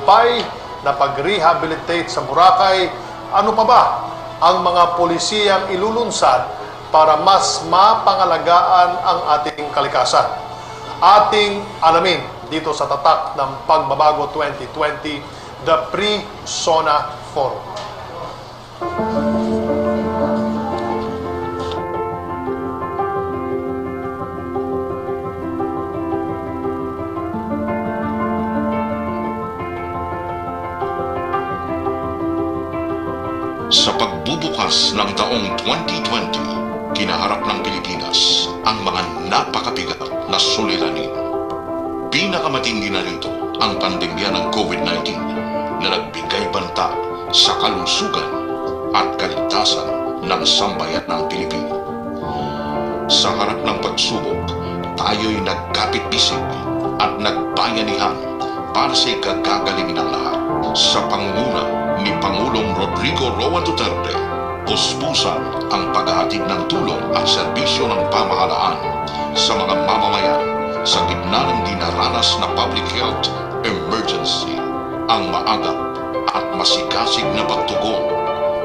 matagumpay na pag-rehabilitate sa Boracay, ano pa ba ang mga polisiyang ilulunsad para mas mapangalagaan ang ating kalikasan? Ating alamin dito sa Tatak ng Pagbabago 2020, the Pre-SONA Forum. Sa pagbubukas ng taong 2020, kinaharap ng Pilipinas ang mga napakabigat na suliranin. Pinakamatindi na rito ang pandemya ng COVID-19 na nagbigay banta sa kalusugan at kaligtasan ng sambayan ng Pilipino. Sa harap ng pagsubok, tayo'y nagkapit-bisig at nagbayanihan para sa ikagagaling ng lahat. Sa pangunguna ni Pangulong Rodrigo Roa Duterte, puspusan ang paghahatid ng tulong at serbisyo ng pamahalaan sa mga mamamayan sa gitna ng dinaranas na public health emergency. Ang maagap at masigasig na pagtugon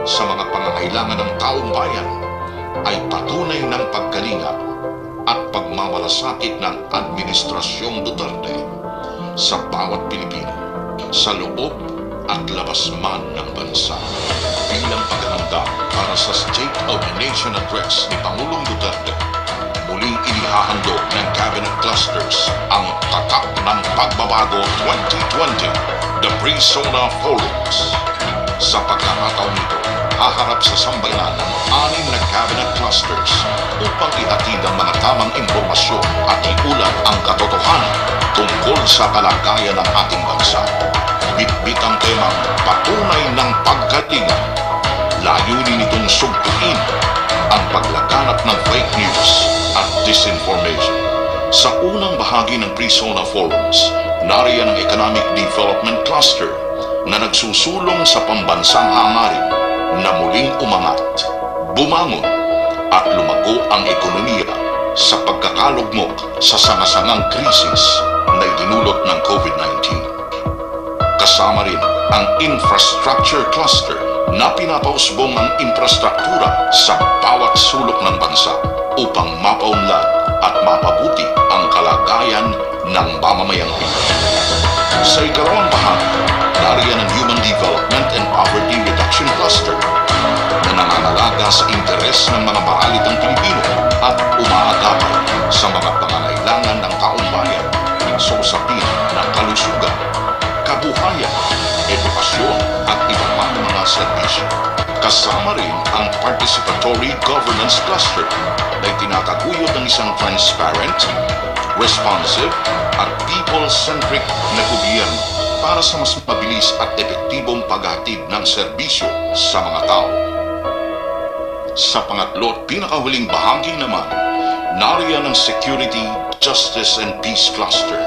sa mga pangangailangan ng taong bayan ay patunay ng pagkalinga at pagmamalasakit ng Administrasyong Duterte sa bawat Pilipino, sa loob at labas man ng bansa. Bilang paghahanda para sa State of the Nation Address ni Pangulong Duterte, muling inihahandog ng Cabinet Clusters ang Tatak ng Pagbabago 2020, the Pre-SONA Forums. Sa pagkakataon nito, haharap sa sambayanan ng 6 na Cabinet Clusters upang ihatid ang mga tamang impormasyon at iulat ang katotohanan tungkol sa kalagayan ng ating bansa. Bitbit ang temang patunay ng pagkalinga. Layunin nitong sugpuin ang paglaganap ng fake news at disinformation. Sa unang bahagi ng Pre-SONA Forums, nariyan ang Economic Development Cluster na nagsusulong sa pambansang hangarin na muling umangat, bumangon at lumago ang ekonomiya sa pagkakalugmok sa sangasangang krisis na idinulot ng COVID-19. Kasama rin ang Infrastructure Cluster na pinapausbong ang infrastruktura sa bawat sulok ng bansa upang mapaunlad at mapabuti ang kalagayan ng mamamayang Pilipino. Sa ikalawang bahagi, nariyan ang Human Development and Poverty Reduction Cluster na nangangalaga sa interes ng mga maralitang Pilipino at umaagapay sa mga pangangailangan ng taong bayan sa usapin ng kalusugan, kabuhayan, edukasyon at iba pang mga serbisyo. Kasama rin ang Participatory Governance Cluster na itinataguyod ng isang transparent, responsive at people-centric na gobyerno para sa mas mabilis at epektibong paghatid ng serbisyo sa mga tao. Sa pangatlo at pinakahuling bahagi naman, nariyan ang Security, Justice and Peace Cluster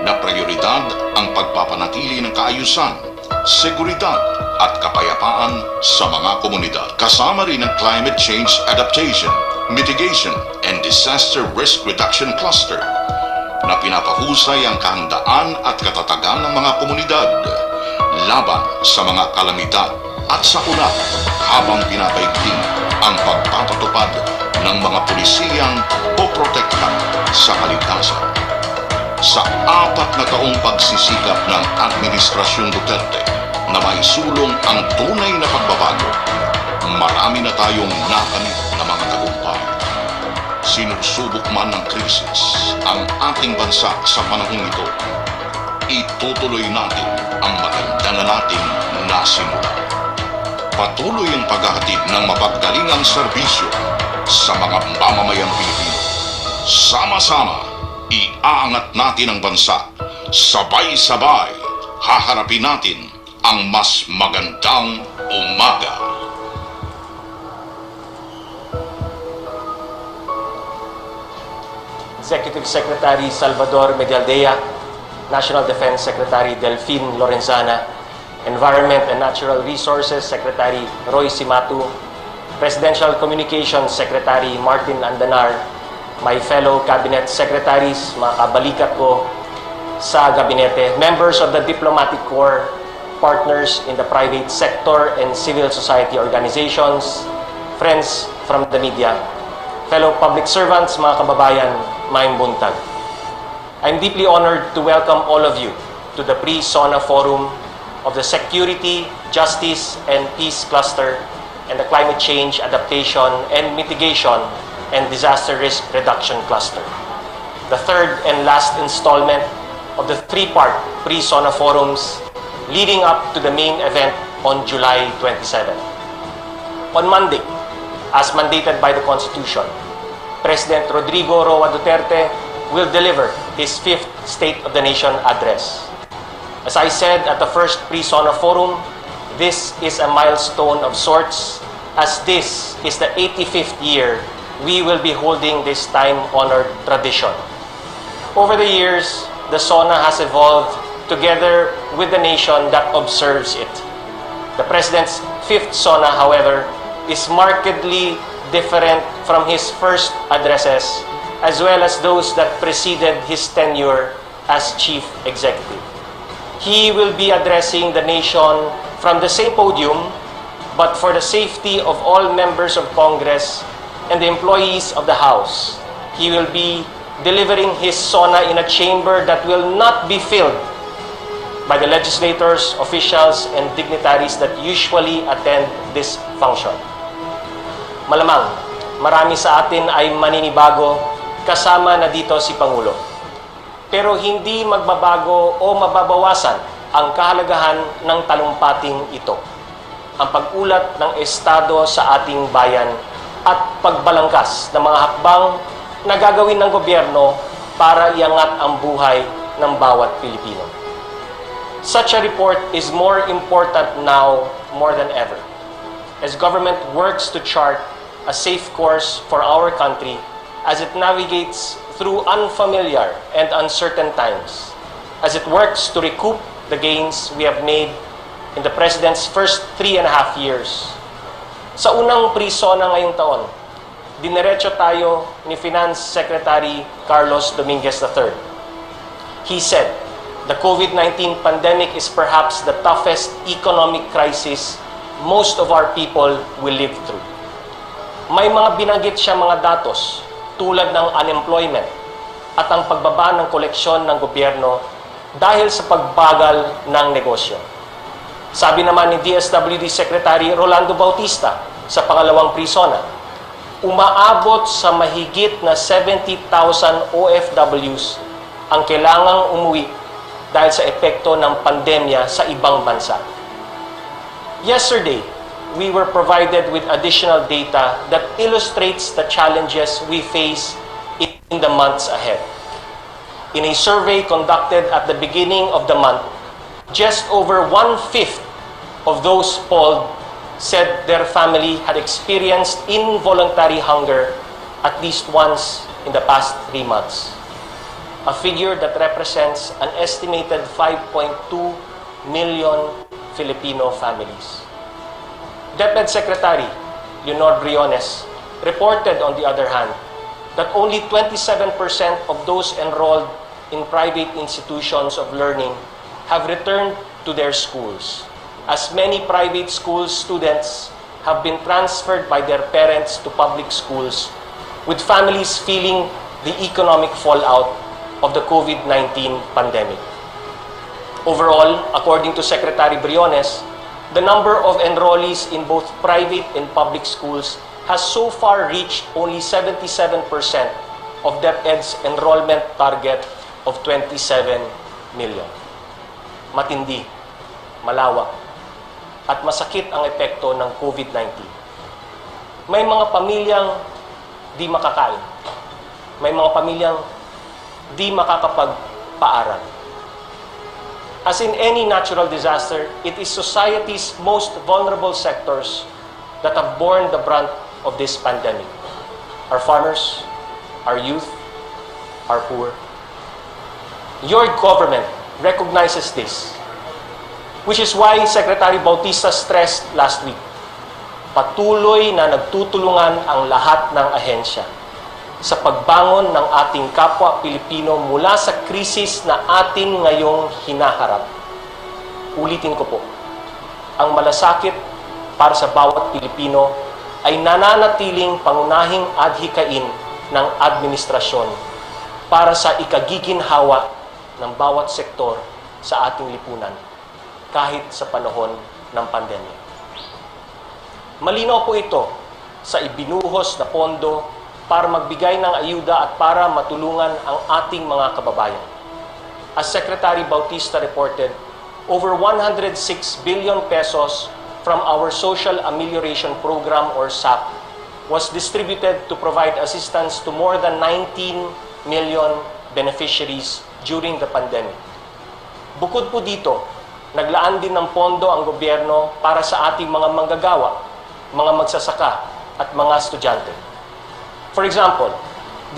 na prioridad ang pagpapanatili ng kaayusan, seguridad at kapayapaan sa mga komunidad. Kasama rin ang Climate Change Adaptation, Mitigation and Disaster Risk Reduction Cluster na pinapahusay ang kahandaan at katatagan ng mga komunidad laban sa mga kalamidad at sakuna habang pinapaigting ang pagpapatupad ng mga pulisiyang poprotekta sa kalikasan. Sa 4 na taong pagsisikap ng Administrasyong Duterte na maisulong ang tunay na pagbabago, marami na tayong nakamit na mga tagumpay. Sinusubok man ng krisis ang ating bansa sa panahong ito, itutuloy natin ang maganda na nating nasimula. Patuloy ang paghahatid ng mapaggalingang serbisyo sa mga mamamayang Pilipino. Sama-sama, iaangat natin ang bansa. Sabay-sabay, haharapin natin ang mas magandang umaga. Executive Secretary Salvador Medialdea, National Defense Secretary Delphine Lorenzana, Environment and Natural Resources Secretary Roy Simatu, Presidential Communications Secretary Martin Andanar, my fellow Cabinet Secretaries, mga kabalikat ko, sa gabinete, members of the diplomatic corps, partners in the private sector and civil society organizations, friends from the media, fellow public servants, mga kababayan, maayong buntag. I'm deeply honored to welcome all of you to the Pre-SONA Forum of the Security, Justice, and Peace Cluster and the Climate Change Adaptation and Mitigation and Disaster Risk Reduction Cluster. The third and last installment of the three-part Pre-SONA Forums leading up to the main event on July 27. On Monday, as mandated by the Constitution, President Rodrigo Roa Duterte will deliver his fifth State of the Nation address. As I said at the first Pre-SONA Forum, this is a milestone of sorts, as this is the 85th year we will be holding this time-honored tradition. Over the years, the SONA has evolved together with the nation that observes it. The President's fifth SONA, however, is markedly different from his first addresses, as well as those that preceded his tenure as Chief Executive. He will be addressing the nation from the same podium, but for the safety of all members of Congress and the employees of the House, he will be delivering his SONA in a chamber that will not be filled by the legislators, officials, and dignitaries that usually attend this function. Malamang, marami sa atin ay maninibago, kasama na dito si Pangulo. Pero hindi magbabago o mababawasan ang kahalagahan ng talumpating ito. Ang pag-ulat ng Estado sa ating bayan at pagbalangkas ng mga hakbang na gagawin ng gobyerno para iangat ang buhay ng bawat Pilipino. Such a report is more important now more than ever, as government works to chart a safe course for our country as it navigates through unfamiliar and uncertain times, as it works to recoup the gains we have made in the President's first 3.5 years. Sa unang Pre-SONA ngayong taon, diniretso tayo ni Finance Secretary Carlos Dominguez III. He said, the COVID-19 pandemic is perhaps the toughest economic crisis most of our people will live through. May mga binanggit siya mga datos tulad ng unemployment at ang pagbaba ng koleksyon ng gobyerno dahil sa pagbagal ng negosyo. Sabi naman ni DSWD Secretary Rolando Bautista sa pangalawang Pre-SONA, umaabot sa mahigit na 70,000 OFWs ang kailangang umuwi dahil sa epekto ng pandemya sa ibang bansa. Yesterday, we were provided with additional data that illustrates the challenges we face in the months ahead. In a survey conducted at the beginning of the month, just over 1/5 of those polled said their family had experienced involuntary hunger at least once in the past 3 months. A figure that represents an estimated 5.2 million Filipino families. DepEd Secretary Leonor Briones reported, on the other hand, that only 27% of those enrolled in private institutions of learning have returned to their schools, as many private school students have been transferred by their parents to public schools, with families feeling the economic fallout of the COVID-19 pandemic. Overall, according to Secretary Briones, the number of enrollees in both private and public schools has so far reached only 77% of DepEd's enrollment target of 27 million. Matindi, malawak, at masakit ang epekto ng COVID-19. May mga pamilyang di makakain. May mga pamilyang di makakapagpaaral. As in any natural disaster, it is society's most vulnerable sectors that have borne the brunt of this pandemic. Our farmers, our youth, our poor. Your government recognizes this, which is why Secretary Bautista stressed last week, patuloy na nagtutulungan ang lahat ng ahensya. sa pagbangon ng ating kapwa Pilipino mula sa krisis na atin ngayong hinaharap. Ulitin ko po, ang malasakit para sa bawat Pilipino ay nananatiling pangunahing adhikain ng administrasyon para sa ikagiginhawa ng bawat sektor sa ating lipunan kahit sa panahon ng pandemya. Malinaw po ito sa ibinuhos na pondo para magbigay ng ayuda at para matulungan ang ating mga kababayan. As Secretary Bautista reported, over 106 billion pesos from our Social Amelioration Program or SAP was distributed to provide assistance to more than 19 million beneficiaries during the pandemic. Bukod po dito, naglaan din ng pondo ang gobyerno para sa ating mga manggagawa, mga magsasaka at mga estudyante. For example,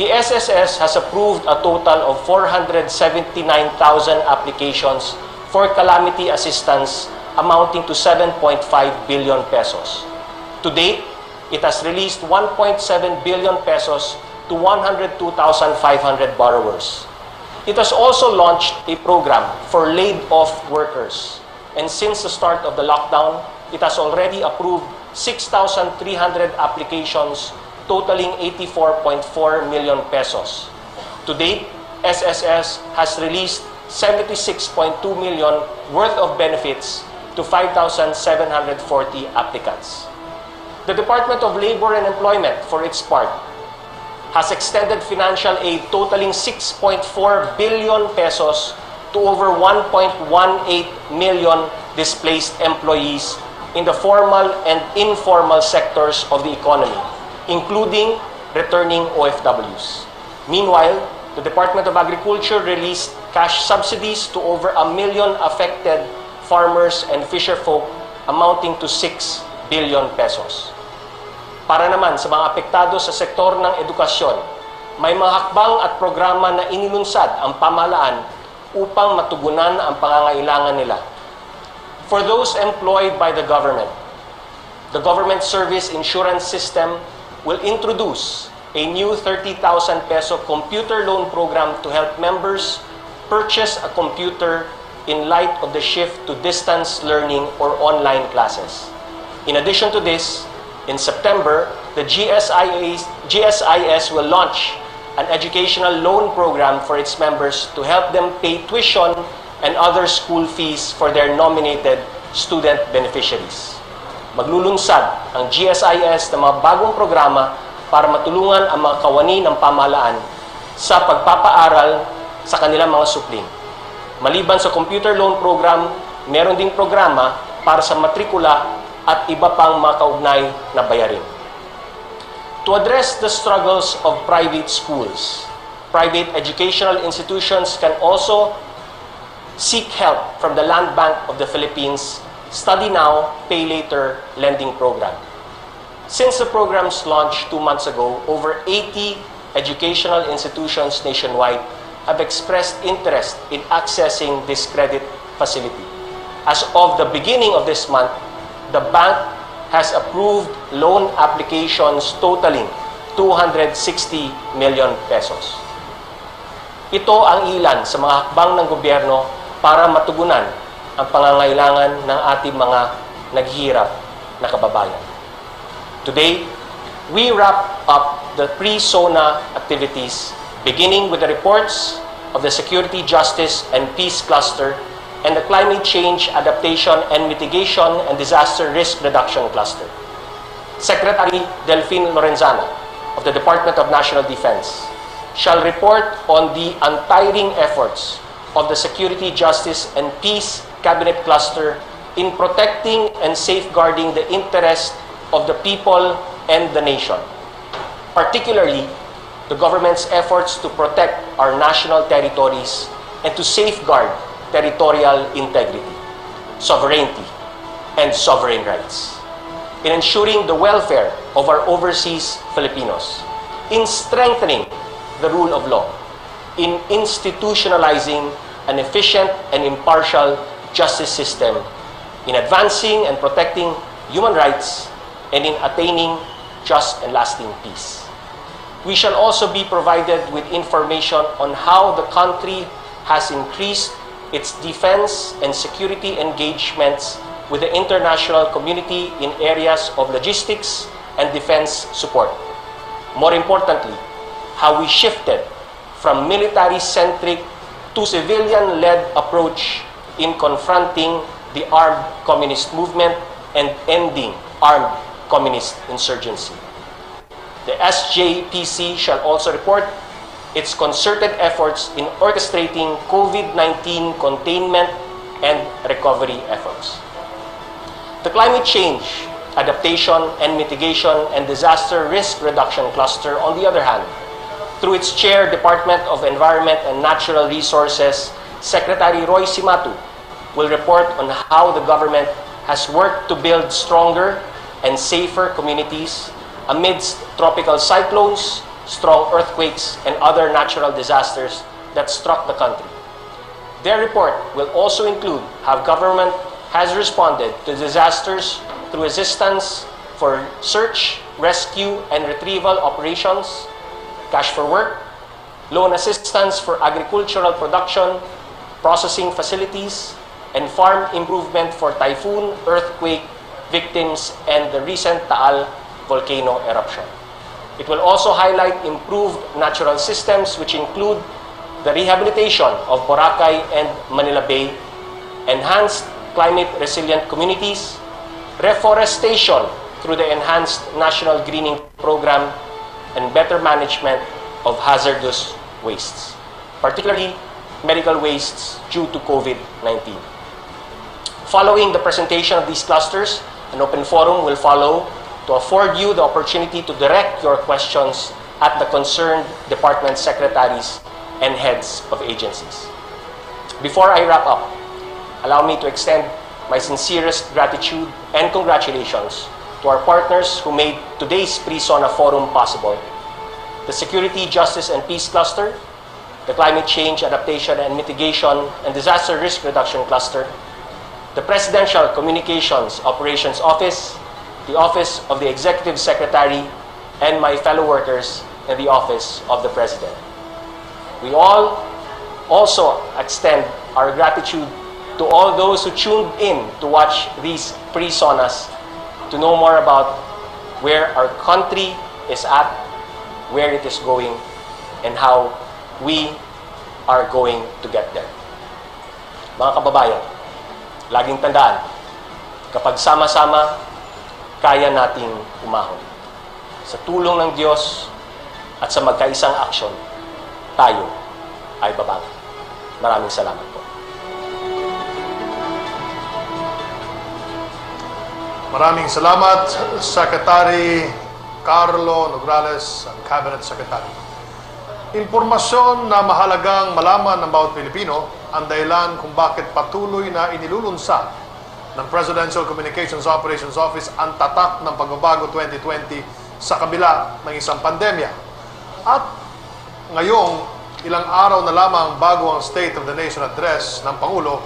the SSS has approved a total of 479,000 applications for calamity assistance amounting to 7.5 billion pesos. To date, it has released 1.7 billion pesos to 102,500 borrowers. It has also launched a program for laid-off workers. And since the start of the lockdown, it has already approved 6,300 applications totaling 84.4 million pesos. To date, SSS has released 76.2 million worth of benefits to 5,740 applicants. The Department of Labor and Employment, for its part, has extended financial aid totaling 6.4 billion pesos to over 1.18 million displaced employees in the formal and informal sectors of the economy, including returning OFWs. Meanwhile, the Department of Agriculture released cash subsidies to over 1 million affected farmers and fisherfolk amounting to 6 billion pesos. Para naman sa mga apektado sa sektor ng edukasyon, may mga hakbang at programa na inilunsad ang pamahalaan upang matugunan ang pangangailangan nila. For those employed by the government service insurance system will introduce a new 30,000 peso computer loan program to help members purchase a computer in light of the shift to distance learning or online classes. In addition to this, in September, the GSIS will launch an educational loan program for its members to help them pay tuition and other school fees for their nominated student beneficiaries. Maglulunsad ang GSIS ng mga bagong programa para matulungan ang mga kawani ng pamahalaan sa pagpapaaral sa kanilang mga supling. Maliban sa computer loan program, meron ding programa para sa matrikula at iba pang mga kaugnay na bayarin. To address the struggles of private schools, private educational institutions can also seek help from the Land Bank of the Philippines Study Now, Pay Later lending program. Since the program's launch 2 months ago, over 80 educational institutions nationwide have expressed interest in accessing this credit facility. As of the beginning of this month, the bank has approved loan applications totaling 260 million pesos. Ito ang ilan sa mga hakbang ng gobyerno para matugunan ang pangangailangan ng ating mga naghihirap na kababayan. Today, we wrap up the Pre-SONA activities, beginning with the reports of the Security, Justice, and Peace Cluster and the Climate Change Adaptation and Mitigation and Disaster Risk Reduction Cluster. Secretary Delphine Lorenzana of the Department of National Defense shall report on the untiring efforts of the Security, Justice, and Peace Cabinet Cluster in protecting and safeguarding the interest of the people and the nation. Particularly, the government's efforts to protect our national territories and to safeguard territorial integrity, sovereignty, and sovereign rights. In ensuring the welfare of our overseas Filipinos, in strengthening the rule of law, in institutionalizing an efficient and impartial justice system, in advancing and protecting human rights, and in attaining just and lasting peace. We shall also be provided with information on how the country has increased its defense and security engagements with the international community in areas of logistics and defense support. More importantly, how we shifted from military-centric to civilian-led approach in confronting the armed communist movement and ending armed communist insurgency. The SJPC shall also report its concerted efforts in orchestrating COVID-19 containment and recovery efforts. The Climate Change, Adaptation and Mitigation and Disaster Risk Reduction Cluster, on the other hand, through its Chair, Department of Environment and Natural Resources, Secretary Roy Simatu, will report on how the government has worked to build stronger and safer communities amidst tropical cyclones, strong earthquakes, and other natural disasters that struck the country. Their report will also include how government has responded to disasters through assistance for search, rescue, and retrieval operations, cash for work, loan assistance for agricultural production, processing facilities, and farm improvement for typhoon, earthquake victims, and the recent Taal volcano eruption. It will also highlight improved natural systems, which include the rehabilitation of Boracay and Manila Bay, enhanced climate-resilient communities, reforestation through the enhanced National Greening Program, and better management of hazardous wastes, particularly medical wastes due to COVID-19. Following the presentation of these clusters, an open forum will follow to afford you the opportunity to direct your questions at the concerned department secretaries and heads of agencies. Before I wrap up, allow me to extend my sincerest gratitude and congratulations to our partners who made today's Pre-SONA Forum possible: the Security, Justice, and Peace Cluster, the Climate Change, Adaptation, and Mitigation and Disaster Risk Reduction Cluster, the Presidential Communications Operations Office, the Office of the Executive Secretary, and my fellow workers in the Office of the President. We all also extend our gratitude to all those who tuned in to watch these pre-sonas to know more about where our country is at, where it is going, and how we are going to get there. Mga kababayan, laging tandaan, kapag sama-sama, kaya nating umahon. Sa tulong ng Diyos at sa magkaisang aksyon, tayo ay babangon. Maraming salamat po. Maraming salamat, Secretary Carlo Nograles, ang Cabinet Secretary. Impormasyon na mahalagang malaman ng bawat Pilipino ang dahilan kung bakit patuloy na inilulunsad ng Presidential Communications Operations Office ang Tatak ng Pagbabago 2020 sa kabila ng isang pandemya. At ngayong ilang araw na lamang bago ang State of the Nation Address ng Pangulo,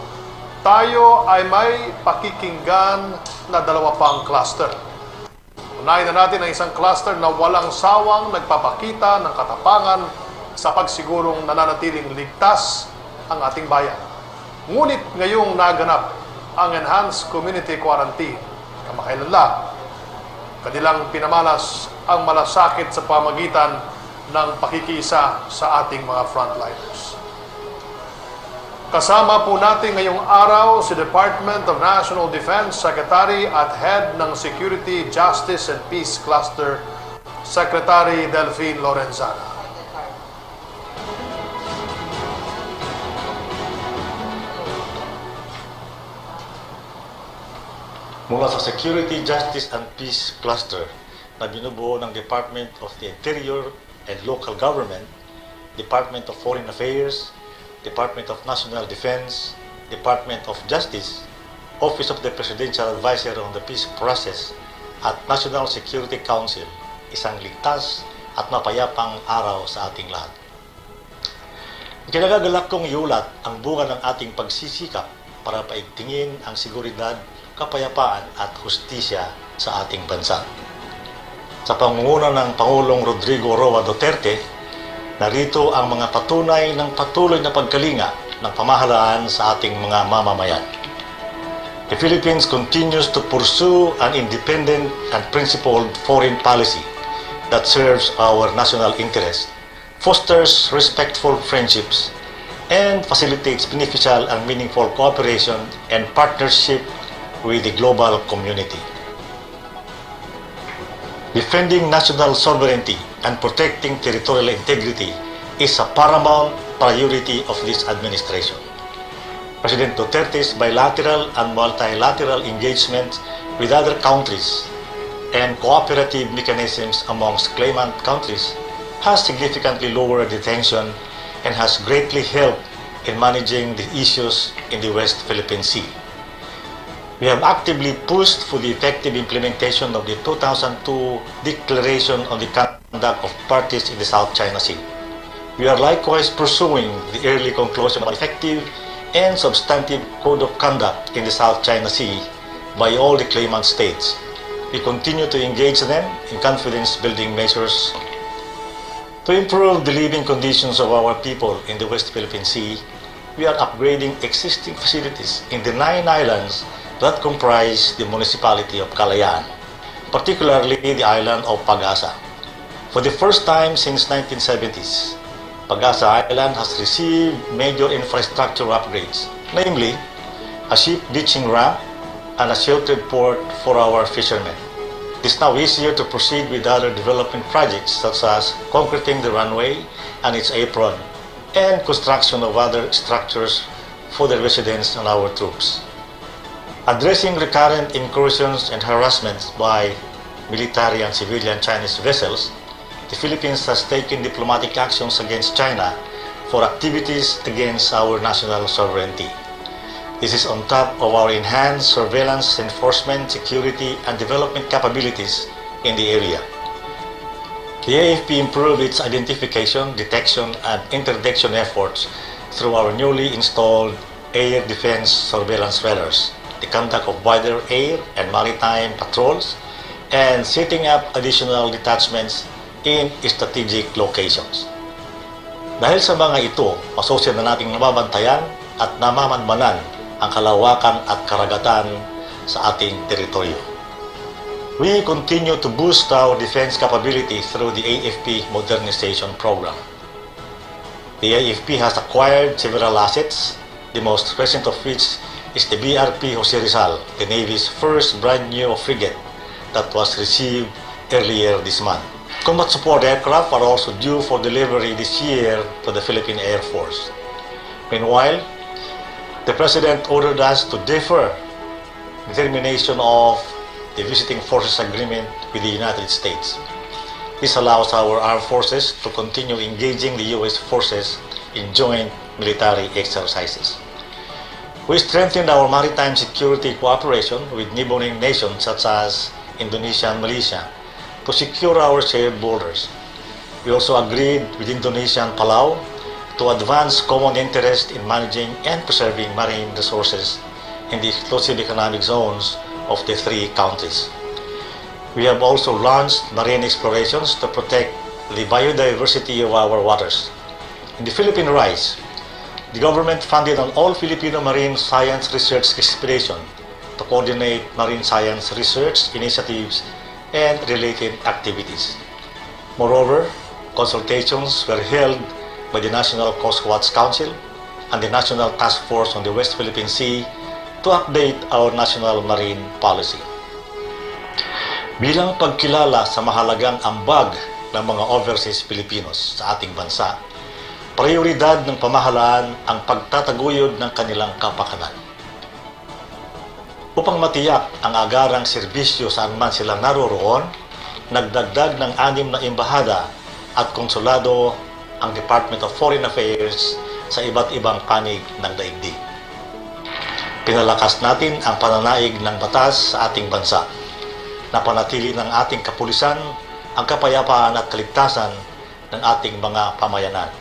tayo ay may pakikinggan na dalawa pang cluster. Unahin na natin ang isang cluster na walang sawang nagpapakita ng katapangan sa pagsigurong nananatiling ligtas ang ating bayan. Ngunit ngayong naganap ang Enhanced Community Quarantine, kamakailan lang, kanilang pinamalas ang malasakit sa pamagitan ng pakikiisa sa ating mga frontliners. Kasama po natin ngayong araw si Department of National Defense Secretary at Head ng Security, Justice and Peace Cluster, Secretary Delphine Lorenzana. Mula sa Security, Justice and Peace Cluster na binubuo ng Department of the Interior and Local Government, Department of Foreign Affairs, Department of National Defense, Department of Justice, Office of the Presidential Advisor on the Peace Process, at National Security Council, isang ligtas at mapayapang araw sa ating lahat. Kinagagalak kong iulat ang bunga ng ating pagsisikap para paigtingin ang seguridad, kapayapaan at hustisya sa ating bansa. Sa pangunguna ng Pangulong Rodrigo Roa Duterte, narito ang mga patunay ng patuloy na pagkalinga ng pamahalaan sa ating mga mamamayan. The Philippines continues to pursue an independent and principled foreign policy that serves our national interest, fosters respectful friendships, and facilitates beneficial and meaningful cooperation and partnership with the global community. Defending national sovereignty and protecting territorial integrity is a paramount priority of this administration. President Duterte's bilateral and multilateral engagement with other countries and cooperative mechanisms amongst claimant countries has significantly lowered the tension and has greatly helped in managing the issues in the West Philippine Sea. We have actively pushed for the effective implementation of the 2002 Declaration on the Conduct of Parties in the South China Sea. We are likewise pursuing the early conclusion of an effective and substantive code of conduct in the South China Sea by all the claimant states. We continue to engage them in confidence-building measures to improve the living conditions of our people in the West Philippine Sea. We are upgrading existing facilities in the 9 islands that comprise the municipality of Kalayaan, particularly the island of Pag-asa. For the first time since 1970s, Pag-asa Island has received major infrastructure upgrades, namely a ship beaching ramp and a sheltered port for our fishermen. It is now easier to proceed with other development projects such as concreting the runway and its apron and construction of other structures for the residents and our troops. Addressing recurrent incursions and harassments by military and civilian Chinese vessels, the Philippines has taken diplomatic actions against China for activities against our national sovereignty. This is on top of our enhanced surveillance, enforcement, security, and development capabilities in the area. The AFP improved its identification, detection, and interdiction efforts through our newly installed air defense surveillance radars, the conduct of wider air and maritime patrols, and setting up additional detachments in strategic locations. Dahil sa mga ito, masosya na nating nababantayan at namamanmanan ang kalawakan at karagatan sa ating teritoryo. We continue to boost our defense capability through the AFP Modernization Program. The AFP has acquired several assets, the most recent of which is the BRP Jose Rizal, the Navy's first brand new frigate that was received earlier this month. Combat support aircraft are also due for delivery this year to the Philippine Air Force. Meanwhile, the President ordered us to defer the termination of the Visiting Forces Agreement with the United States. This allows our armed forces to continue engaging the U.S. forces in joint military exercises. We strengthened our maritime security cooperation with neighboring nations such as Indonesia and Malaysia to secure our shared borders. We also agreed with Indonesia and Palau to advance common interest in managing and preserving marine resources in the exclusive economic zones of the 3 countries. We have also launched marine explorations to protect the biodiversity of our waters. In the Philippine Rise, the government funded an all-Filipino marine science research expedition to coordinate marine science research initiatives and related activities. Moreover, consultations were held by the National Coast Watch Council and the National Task Force on the West Philippine Sea to update our national marine policy. Bilang pagkilala sa mahalagang ambag ng mga overseas Filipinos sa ating bansa, prioridad ng pamahalaan ang pagtataguyod ng kanilang kapakanan. Upang matiyak ang agarang serbisyo saan man sila naroroon, nagdagdag ng 6 na embahada at konsulado ang Department of Foreign Affairs sa iba't ibang panig ng daigdig. Pinalakas natin ang pananaig ng batas sa ating bansa. Napanatili ng ating kapulisan ang kapayapaan at kaligtasan ng ating mga pamayanan.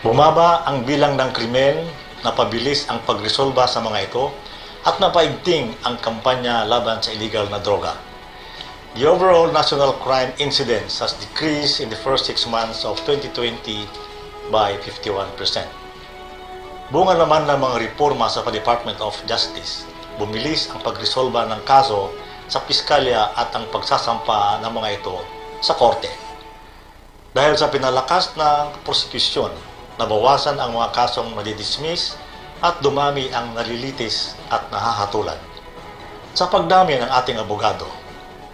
Bumaba ang bilang ng krimen, napabilis ang pagresolba sa mga ito, at napaigting ang kampanya laban sa illegal na droga. The overall national crime incidence has decreased in the first 6 months of 2020 by 51%. Bunga naman ng mga reforma sa Department of Justice, bumilis ang pagresolba ng kaso sa piskalya at ang pagsasampa ng mga ito sa korte. Dahil sa pinalakas ng prosekusyon, nabawasan ang mga kasong nadidismiss at dumami ang nalilitis at nahahatulan. Sa pagdami ng ating abogado,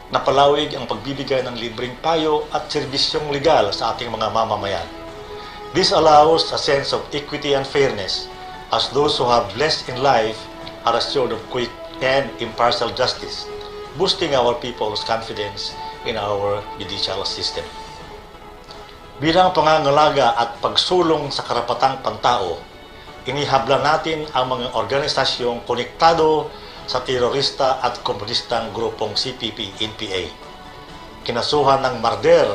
napalawig ang pagbibigay ng libreng payo at serbisyong legal sa ating mga mamamayan. This allows a sense of equity and fairness as those who have less in life are assured of quick and impartial justice, boosting our people's confidence in our judicial system. Bilang pangangalaga at pagsulong sa karapatang pantao, inihabla natin ang mga organisasyong konektado sa terorista at komunistang grupong CPP-NPA. Kinasuhan ng marder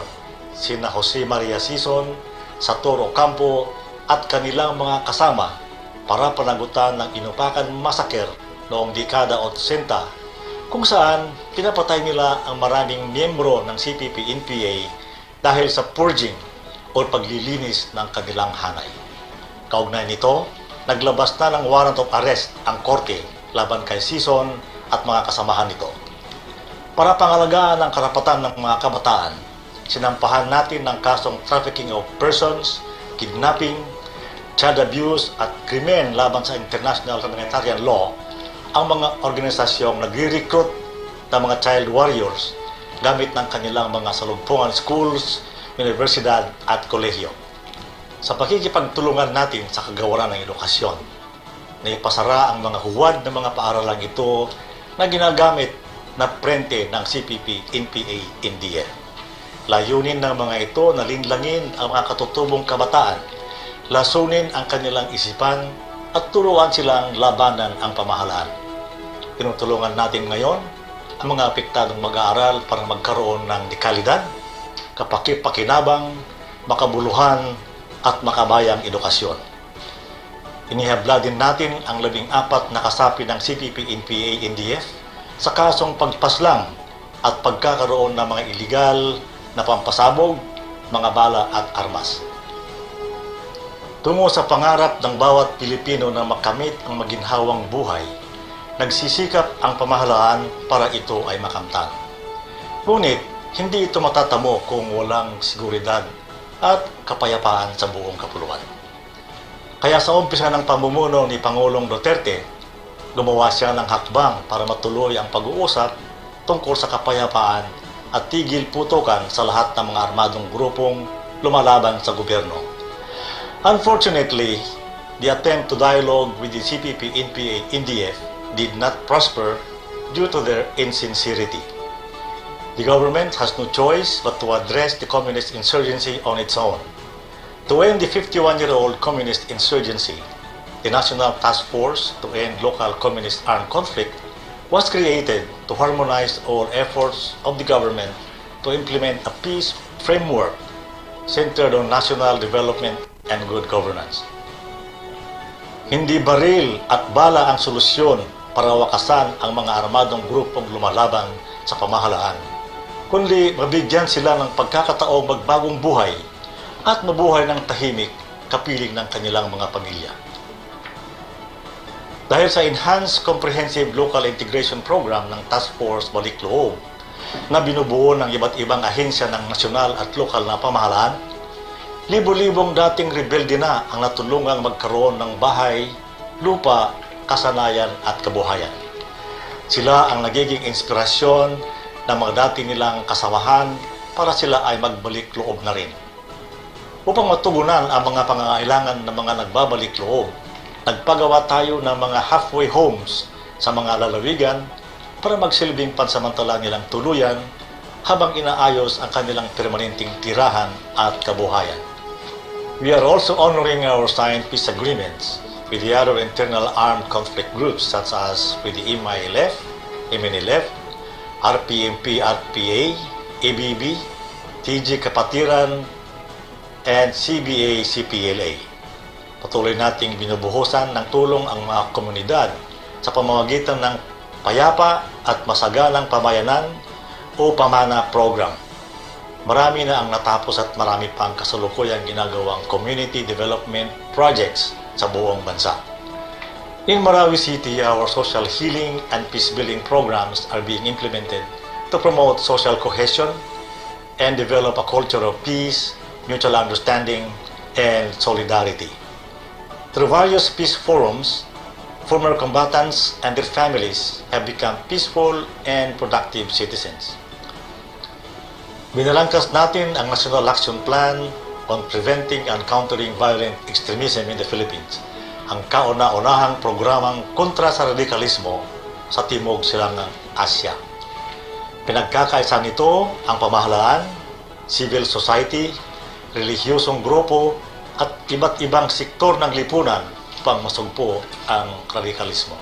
sina Jose Maria Sison, Saturo Campo at kanilang mga kasama para panagutan ng inupakan massacre noong dekada 80 kung saan pinapatay nila ang maraming miyembro ng CPP-NPA dahil sa purging o paglilinis ng kanilang hanay. Kaugnay nito, naglabas na ng warrant of arrest ang korte laban kay Sison at mga kasamahan nito. Para pangalagaan ang karapatan ng mga kabataan, sinampahan natin ng kasong trafficking of persons, kidnapping, child abuse at krimen laban sa international humanitarian law ang mga organisasyong nagre-recruit ng mga child warriors gamit ng kanilang mga salugpungan schools, universidad at kolehiyo. Sa pakikipagtulungan natin sa kagawaran ng edukasyon, naipasara ang mga huwad ng mga paaralang ito na ginagamit na prente ng CPP-NPA-NDF. Layunin ng mga ito na linlangin ang mga katutubong kabataan, lasunin ang kanilang isipan at turuan silang labanan ang pamahalaan. Tinutulungan natin ngayon ang mga apektadong mag-aaral para magkaroon ng dekalidad, kapaki-pakinabang, makabuluhan at makabayang edukasyon. Inihabla din natin ang 14 na kasapi ng CPP-NPA-NDF sa kasong pagpaslang at pagkakaroon ng mga iligal na pampasabog, mga bala at armas. Tungo sa pangarap ng bawat Pilipino na makamit ang maginhawang buhay, nagsisikap ang pamahalaan para ito ay makamtan. Ngunit, hindi ito matatamo kung walang seguridad at kapayapaan sa buong kapuluan. Kaya sa umpisa ng pamumuno ni Pangulong Duterte, gumawa siya ng hakbang para matuloy ang pag-uusap tungkol sa kapayapaan at tigil putukan sa lahat ng mga armadong grupong lumalaban sa gobyerno. Unfortunately, the attempt to dialogue with the CPP-NPA-NDF did not prosper due to their insincerity. The government has no choice but to address the communist insurgency on its own. To end the 51-year-old communist insurgency, the National Task Force to End Local Communist Armed Conflict was created to harmonize all efforts of the government to implement a peace framework centered on national development and good governance. Hindi baril at bala ang solusyon para wakasan ang mga armadong grupong lumalaban sa pamahalaan, kundi mabigyan sila ng pagkakataong magbagong buhay at mabuhay ng tahimik kapiling ng kanilang mga pamilya. Dahil sa Enhanced Comprehensive Local Integration Program ng Task Force Balik Loob na binubuo ng iba't ibang ahensya ng nasyonal at lokal na pamahalaan, libo-libong dating rebelde na ang natulungang magkaroon ng bahay, lupa, kasanayan at kabuhayan. Sila ang nagiging inspirasyon ng mga dati nilang kasamahan para sila ay magbalik loob na rin. Upang matugunan ang mga pangangailangan ng mga nagbabalik loob, nagpagawa tayo ng mga halfway homes sa mga lalawigan para magsilbing pansamantala nilang tuluyan habang inaayos ang kanilang permanenteng tirahan at kabuhayan. We are also honoring our signed peace agreements with the other internal armed conflict groups such as with the MILF, MNLF, RPMP-RPA, ABB, TG Kapatiran, and CBA-CPLA. Patuloy nating binubuhusan ng tulong ang mga komunidad sa pamamagitan ng payapa at masaganang pamayanan o pamana program. Marami na ang natapos at marami pang kasalukuyang ginagawang community development projects sa buong bansa. In Marawi City, our social healing and peace-building programs are being implemented to promote social cohesion and develop a culture of peace, mutual understanding, and solidarity. Through various peace forums, former combatants and their families have become peaceful and productive citizens. Binalangkas natin ang National Action Plan on Preventing and Countering Violent Extremism in the Philippines, ang kauna-unahang programang kontra sa radikalismo sa Timog Silangang Asya. Pinagkakaisa nito ang pamahalaan, civil society, relihiyosong grupo at iba't ibang sektor ng lipunan upang masugpo ang radikalismo.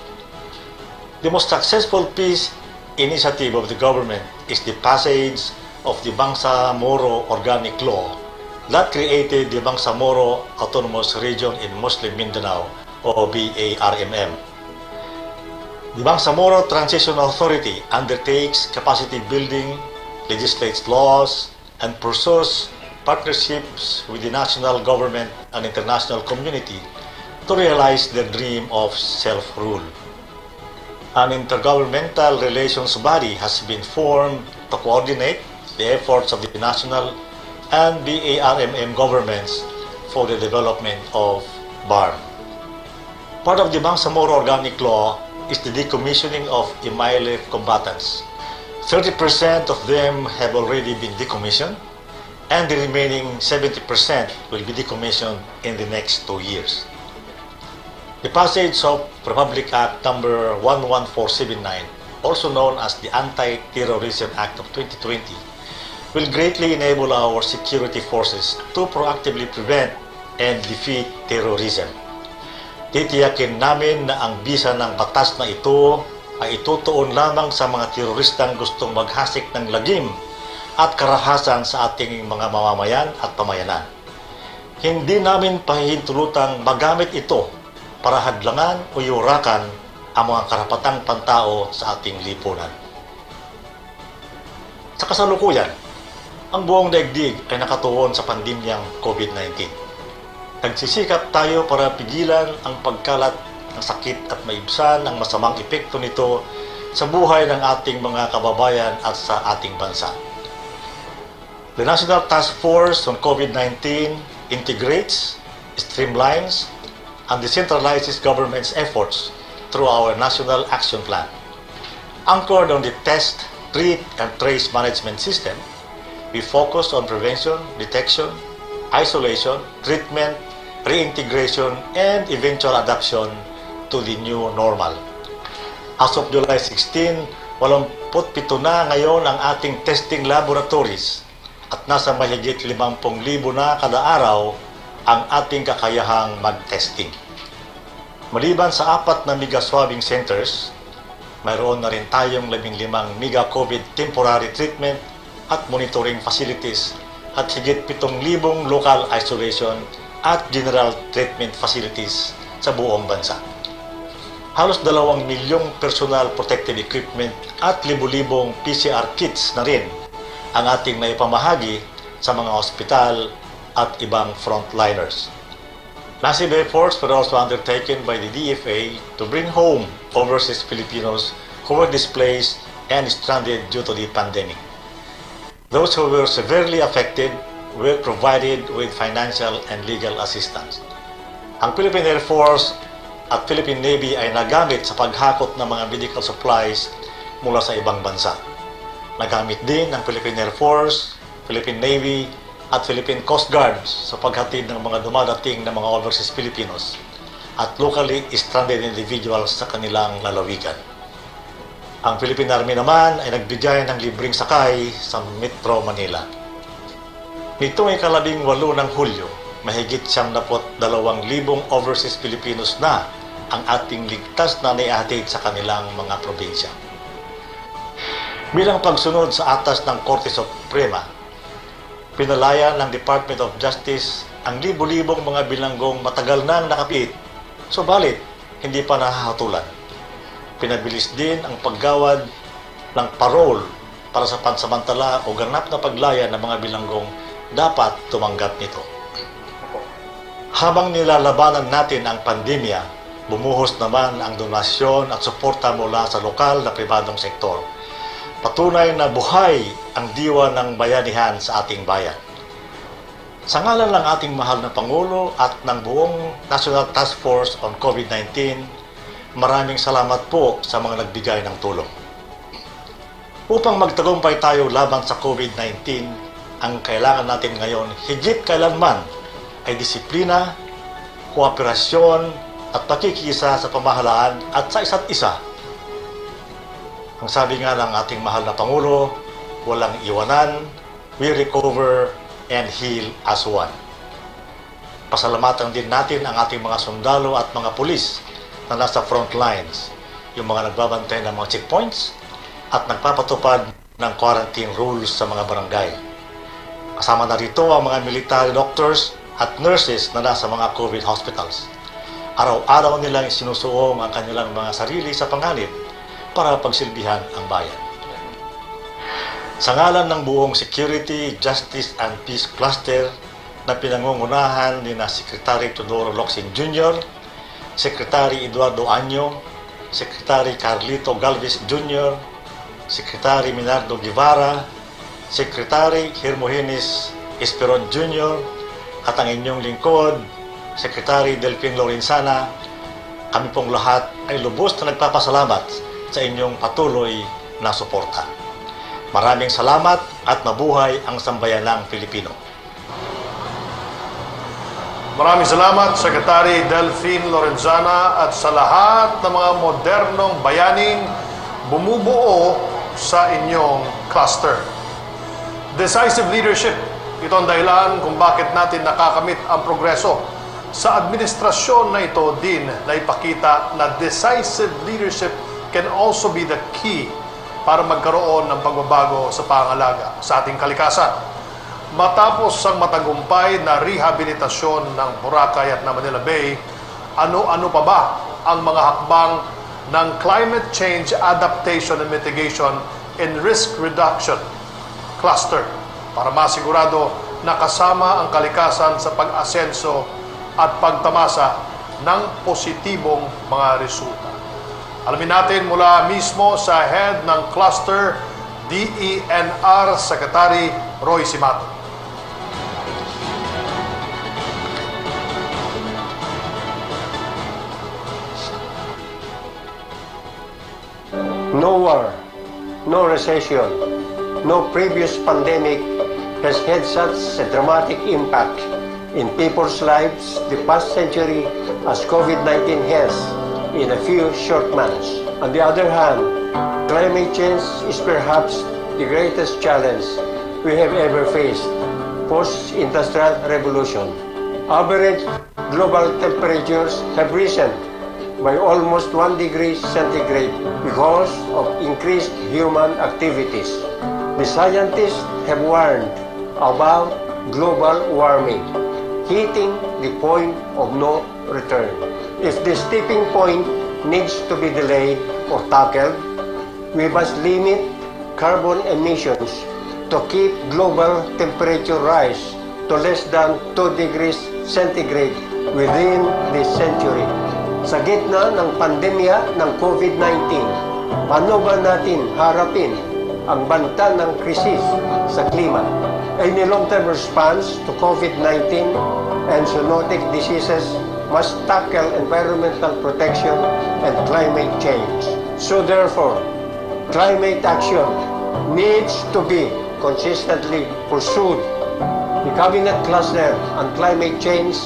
The most successful peace initiative of the government is the passage of the Bangsamoro Organic Law that created the Bangsamoro Autonomous Region in Muslim Mindanao o BARMM. The Bangsamoro Transition Authority undertakes capacity building, legislates laws, and pursues partnerships with the national government and international community to realize their dream of self-rule. An intergovernmental relations body has been formed to coordinate the efforts of the national and BARMM governments for the development of BARM. Part of the Bangsamoro Organic Law is the decommissioning of MILF combatants. 30% of them have already been decommissioned, and the remaining 70% will be decommissioned in the next 2 years. The passage of Republic Act number 11479, also known as the Anti-Terrorism Act of 2020, will greatly enable our security forces to proactively prevent and defeat terrorism. Titiyakin namin na ang bisa ng batas na ito ay itutuon lamang sa mga teroristang gustong maghasik ng lagim at karahasan sa ating mga mamamayan at pamayanan. Hindi namin pahihintulutang magamit ito para hadlangan o yurakan ang mga karapatang pantao sa ating lipunan. Sa kasalukuyan, ang buong daigdig ay nakatuon sa pandemyang COVID-19. Nagsisikap tayo para pigilan ang pagkalat ng sakit at maibsan ang masamang epekto nito sa buhay ng ating mga kababayan at sa ating bansa. The National Task Force on COVID-19 integrates, streamlines, and decentralizes government's efforts through our National Action Plan. Anchored on the test, treat, and trace management system, we focus on prevention, detection, isolation, treatment, reintegration, and eventual adaptation to the new normal. As of July 16, 87 na ngayon ang ating testing laboratories at nasa mahigit 50,000 na kada araw ang ating kakayahang mag-testing. Maliban sa 4 na mega swabbing centers, mayroon na rin tayong 15 mega COVID temporary treatment at monitoring facilities at higit 7,000 local isolation at general treatment facilities sa buong bansa. Halos 2 milyong personal protective equipment at libu-libong PCR kits na rin ang ating naipamahagi sa mga ospital at ibang frontliners. Massive efforts were also undertaken by the DFA to bring home overseas Filipinos who were displaced and stranded due to the pandemic. Those who were severely affected were provided with financial and legal assistance. Ang Philippine Air Force at Philippine Navy ay nagamit sa paghakot ng mga medical supplies mula sa ibang bansa. Nagamit din ng Philippine Air Force, Philippine Navy, at Philippine Coast Guard sa paghatid ng mga dumadating na mga overseas Filipinos at locally stranded individuals sa kanilang lalawigan. Ang Philippine Army naman ay nagbigay ng libreng sakay sa Metro Manila. Nitong ika-18 ng Hulyo, mahigit 72,000 overseas Filipinos na ang ating ligtas na naihatid sa kanilang mga probinsya. Bilang pagsunod sa atas ng Korte Suprema, pinalaya ng Department of Justice ang libo-libong mga bilanggong matagal nang nakapit, subalit hindi pa nahahatulan. Pinabilis din ang paggawad ng parole para sa pansamantala o ganap na paglaya ng mga bilanggong dapat tumanggap nito. Habang nilalabanan natin ang pandemya, bumuhos naman ang donasyon at suporta mula sa lokal na pribadong sektor. Patunay na buhay ang diwa ng bayanihan sa ating bayan. Sa ngalan ng ating mahal na Pangulo at ng buong National Task Force on COVID-19, maraming salamat po sa mga nagbigay ng tulong. Upang magtagumpay tayo laban sa COVID-19, ang kailangan natin ngayon higit kailanman ay disiplina, kooperasyon at pakikisa sa pamahalaan at sa isa't isa. Ang sabi nga ng ating mahal na Pangulo, walang iwanan, we recover and heal as one. Pasalamatan din natin ang ating mga sundalo at mga pulis na nasa front lines, yung mga nagbabantay ng mga checkpoints at nagpapatupad ng quarantine rules sa mga barangay. Kasama na rito ang mga military doctors at nurses na nasa mga COVID hospitals. Araw-araw nilang sinusuong ang kanilang mga sarili sa panganib para pagsilbihan ang bayan. Sa ngalan ng buong Security, Justice and Peace Cluster na pinangungunahan ni na Secretary Teodoro Locsin Jr., Secretary Eduardo Año, Secretary Carlito Galvez Jr., Secretary Minardo Guevara, Secretary Hermogenes Esperon Jr., at ang inyong lingkod, Secretary Delfin Lorenzana, kami pong lahat ay lubos na nagpapasalamat sa inyong patuloy na suporta. Maraming salamat at mabuhay ang sambayanang Pilipino. Maraming salamat, Secretary Delfin Lorenzana, at sa lahat ng mga modernong bayaning bumubuo sa inyong cluster. Decisive leadership, ito ang dahilan kung bakit natin nakakamit ang progreso. Sa administrasyon na ito din na ipakita na decisive leadership can also be the key para magkaroon ng pagbabago sa pangalaga sa ating kalikasan. Matapos ang matagumpay na rehabilitasyon ng Boracay at Manila Bay, ano-ano pa ba ang mga hakbang ng climate change adaptation and mitigation and risk reduction cluster para masigurado na kasama ang kalikasan sa pag-asenso at pagtamasa ng positibong mga resulta. Alamin natin mula mismo sa head ng cluster, DENR Secretary Roy Simato. No war, no recession, no previous pandemic has had such a dramatic impact in people's lives the past century as COVID-19 has in a few short months. On the other hand, climate change is perhaps the greatest challenge we have ever faced post-industrial revolution. Average global temperatures have risen by almost 1 degree centigrade because of increased human activities. The scientists have warned about global warming, hitting the point of no return. If this tipping point needs to be delayed or tackled, we must limit carbon emissions to keep global temperature rise to less than 2 degrees centigrade within this century. Sa gitna ng pandemya ng COVID-19, paano ba natin harapin ang banta ng krisis sa klima? Any long-term response to COVID-19 and zoonotic diseases must tackle environmental protection and climate change. So therefore, climate action needs to be consistently pursued. The Cabinet Cluster on Climate Change,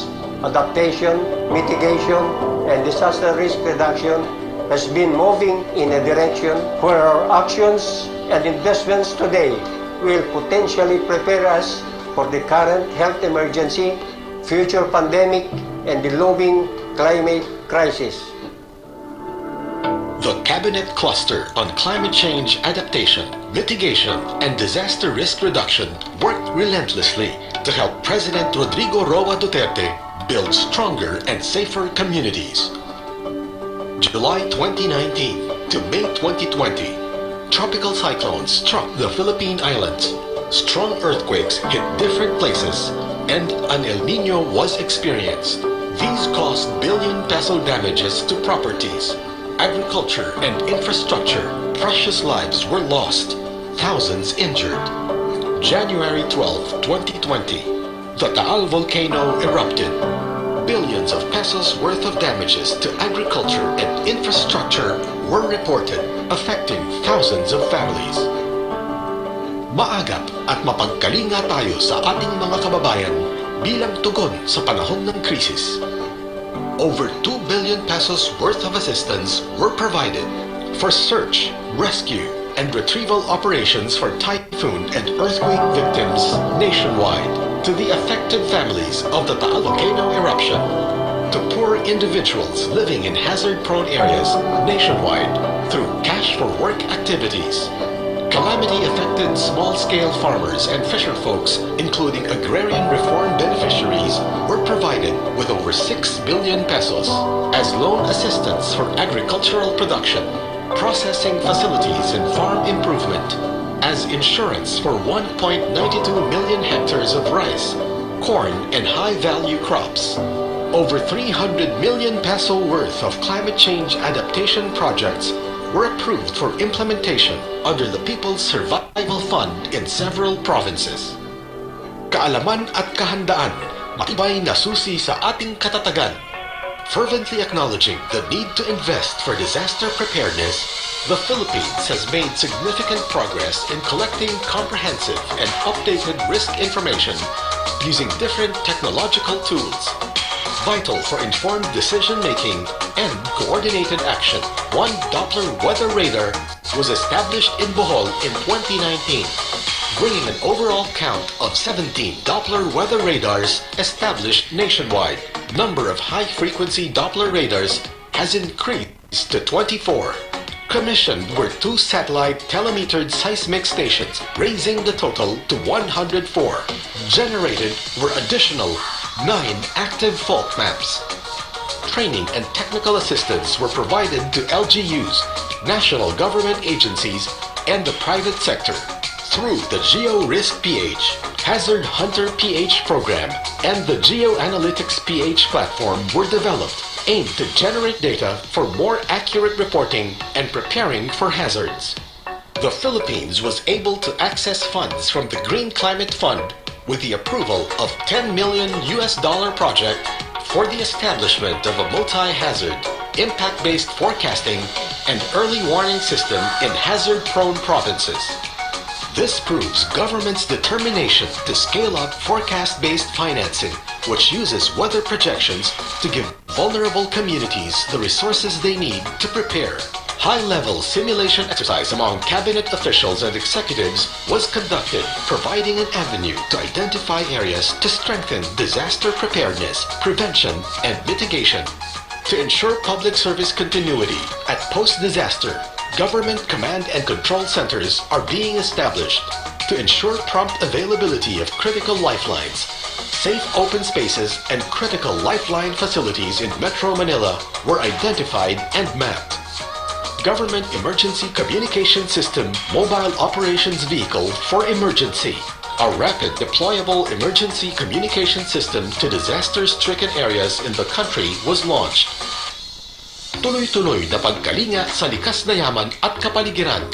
Adaptation, Mitigation, and Disaster Risk Reduction has been moving in a direction where our actions and investments today will potentially prepare us for the current health emergency, future pandemic, and the looming climate crisis. The Cabinet Cluster on Climate Change Adaptation, Mitigation, and Disaster Risk Reduction worked relentlessly to help President Rodrigo Roa Duterte build stronger and safer communities. July 2019 to May 2020, tropical cyclones struck the Philippine Islands. Strong earthquakes hit different places, and an El Nino was experienced. These caused billion-peso damages to properties, agriculture, and infrastructure. Precious lives were lost, thousands injured. January 12, 2020, the Taal volcano erupted. Billions of pesos worth of damages to agriculture and infrastructure were reported, affecting thousands of families. Maagap at mapagkalinga tayo sa ating mga kababayan bilang tugon sa panahon ng krisis. Over 2 billion pesos worth of assistance were provided for search, rescue, and retrieval operations for typhoon and earthquake victims nationwide, to the affected families of the Taal volcano eruption, to poor individuals living in hazard-prone areas nationwide through cash for work activities. Calamity-affected small-scale farmers and fisherfolks, including agrarian reform beneficiaries, were provided with over 6 billion pesos as loan assistance for agricultural production, processing facilities and farm improvement, as insurance for 1.92 million hectares of rice, corn, and high-value crops. Over 300 million peso worth of climate change adaptation projects were approved for implementation under the People's Survival Fund in several provinces. Kaalaman at kahandaan, matibay na susi sa ating katatagan. Fervently acknowledging the need to invest for disaster preparedness, the Philippines has made significant progress in collecting comprehensive and updated risk information using different technological tools. Vital for informed decision-making and coordinated action, one Doppler weather radar was established in Bohol in 2019, bringing an overall count of 17 Doppler weather radars established nationwide. Number of high-frequency Doppler radars has increased to 24. Commissioned were 2 satellite telemetered seismic stations, raising the total to 104. Generated were additional 9 active fault maps. Training and technical assistance were provided to LGUs, national government agencies, and the private sector through the GeoRisk PH, Hazard Hunter PH program, and the GeoAnalytics PH platform were developed, aimed to generate data for more accurate reporting and preparing for hazards. The Philippines was able to access funds from the Green Climate Fund with the approval of $10 million project for the establishment of a multi-hazard, impact-based forecasting and early warning system in hazard-prone provinces. This proves government's determination to scale up forecast-based financing, which uses weather projections to give vulnerable communities the resources they need to prepare. High-level simulation exercise among cabinet officials and executives was conducted, providing an avenue to identify areas to strengthen disaster preparedness, prevention, and mitigation. To ensure public service continuity at post-disaster, government command and control centers are being established to ensure prompt availability of critical lifelines. Safe open spaces and critical lifeline facilities in Metro Manila were identified and mapped. Government Emergency Communication System Mobile Operations Vehicle for Emergency, a rapid deployable emergency communication system to disaster-stricken areas in the country was launched. Tuloy-tuloy na pagkalinga sa likas na yaman at kapaligiran,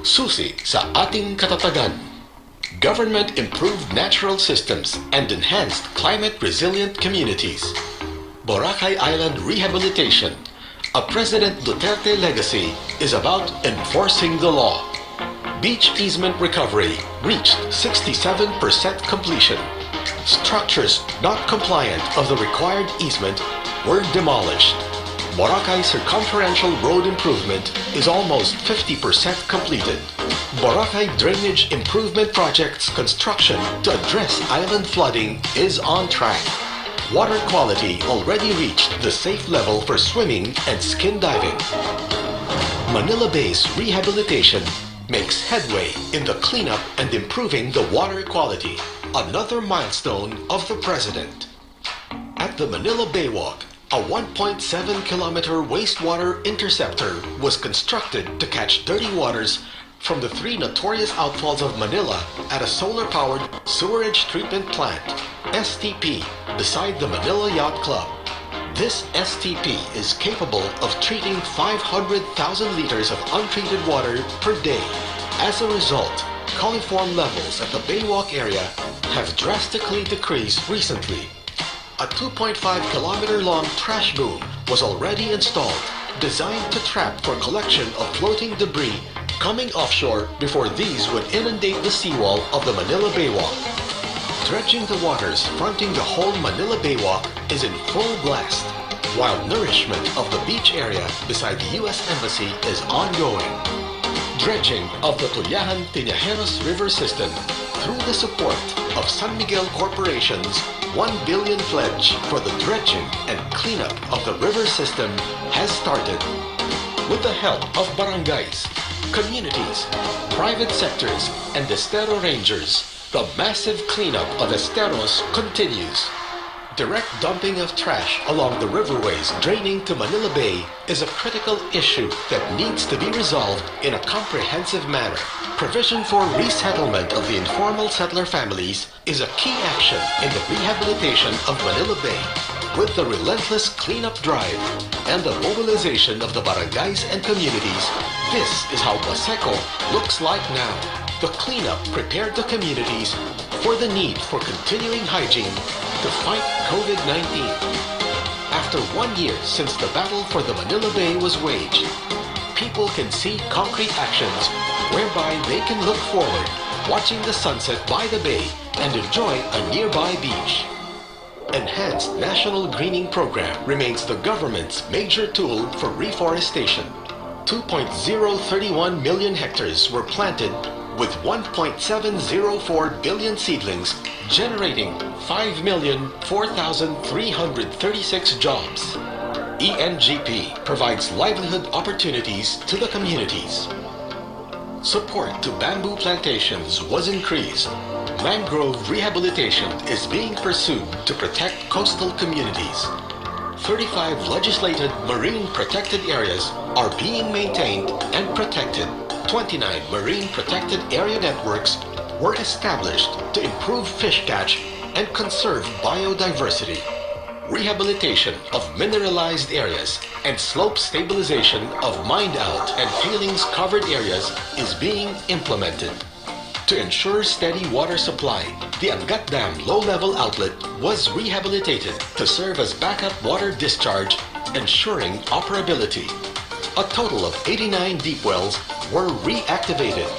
susi sa ating katatagan. Government improved natural systems and enhanced climate-resilient communities. Boracay Island Rehabilitation, a President Duterte legacy, is about enforcing the law. Beach easement recovery reached 67% completion. Structures not compliant of the required easement were demolished. Boracay Circumferential Road Improvement is almost 50% completed. Boracay Drainage Improvement Project's construction to address island flooding is on track. Water quality already reached the safe level for swimming and skin diving. Manila Bay's rehabilitation makes headway in the cleanup and improving the water quality, another milestone of the President. At the Manila Baywalk, a 1.7-kilometer wastewater interceptor was constructed to catch dirty waters from the three notorious outfalls of Manila at a solar-powered sewerage treatment plant, STP, beside the Manila Yacht Club. This STP is capable of treating 500,000 liters of untreated water per day. As a result, coliform levels at the Baywalk area have drastically decreased recently. A 2.5-kilometer-long trash boom was already installed, designed to trap for collection of floating debris coming offshore before these would inundate the seawall of the Manila Baywalk. Dredging the waters fronting the whole Manila Baywalk is in full blast, while nourishment of the beach area beside the U.S. Embassy is ongoing. Dredging of the Tullahan-Tinajeros River system through the support of San Miguel Corporation's 1 billion pledge for the dredging and cleanup of the river system has started. With the help of barangays, communities, private sectors, and Estero Rangers, the massive cleanup of esteros continues. Direct dumping of trash along the riverways draining to Manila Bay is a critical issue that needs to be resolved in a comprehensive manner. Provision for resettlement of the informal settler families is a key action in the rehabilitation of Manila Bay. With the relentless cleanup drive and the mobilization of the barangays and communities, this is how Baseco looks like now. The cleanup prepared the communities for the need for continuing hygiene to fight COVID-19. After 1 year since the battle for the Manila Bay was waged, people can see concrete actions whereby they can look forward, watching the sunset by the bay and enjoy a nearby beach. Enhanced National Greening Program remains the government's major tool for reforestation. 2.031 million hectares were planted with 1.704 billion seedlings, generating 5,004,336 jobs. ENGP provides livelihood opportunities to the communities. Support to bamboo plantations was increased. Mangrove rehabilitation is being pursued to protect coastal communities. 35 legislated marine protected areas are being maintained and protected. 29 marine protected area networks were established to improve fish catch and conserve biodiversity. Rehabilitation of mineralized areas and slope stabilization of mined out and tailings covered areas is being implemented. To ensure steady water supply, the Angat Dam low-level outlet was rehabilitated to serve as backup water discharge, ensuring operability. A total of 89 deep wells were reactivated,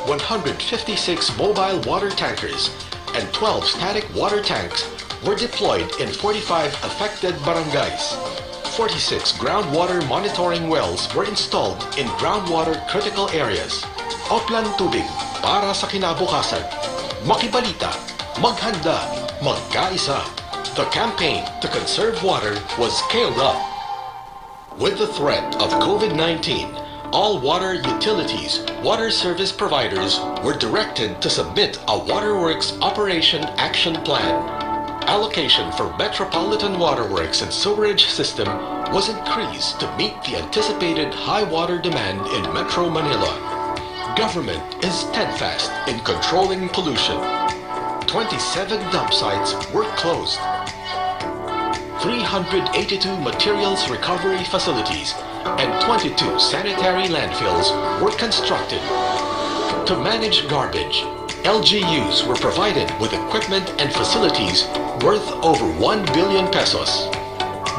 156 mobile water tankers and 12 static water tanks were deployed in 45 affected barangays. 46 groundwater monitoring wells were installed in groundwater critical areas. Oplan tubig para sa kinabukasan. Makibalita, maghanda, magkaisa. The campaign to conserve water was scaled up. With the threat of COVID-19, all water utilities, water service providers were directed to submit a Waterworks Operation Action Plan. Allocation for Metropolitan Waterworks and Sewerage System was increased to meet the anticipated high water demand in Metro Manila. Government is steadfast in controlling pollution. 27 dump sites were closed. 382 materials recovery facilities and 22 sanitary landfills were constructed. To manage garbage, LGUs were provided with equipment and facilities worth over 1 billion pesos.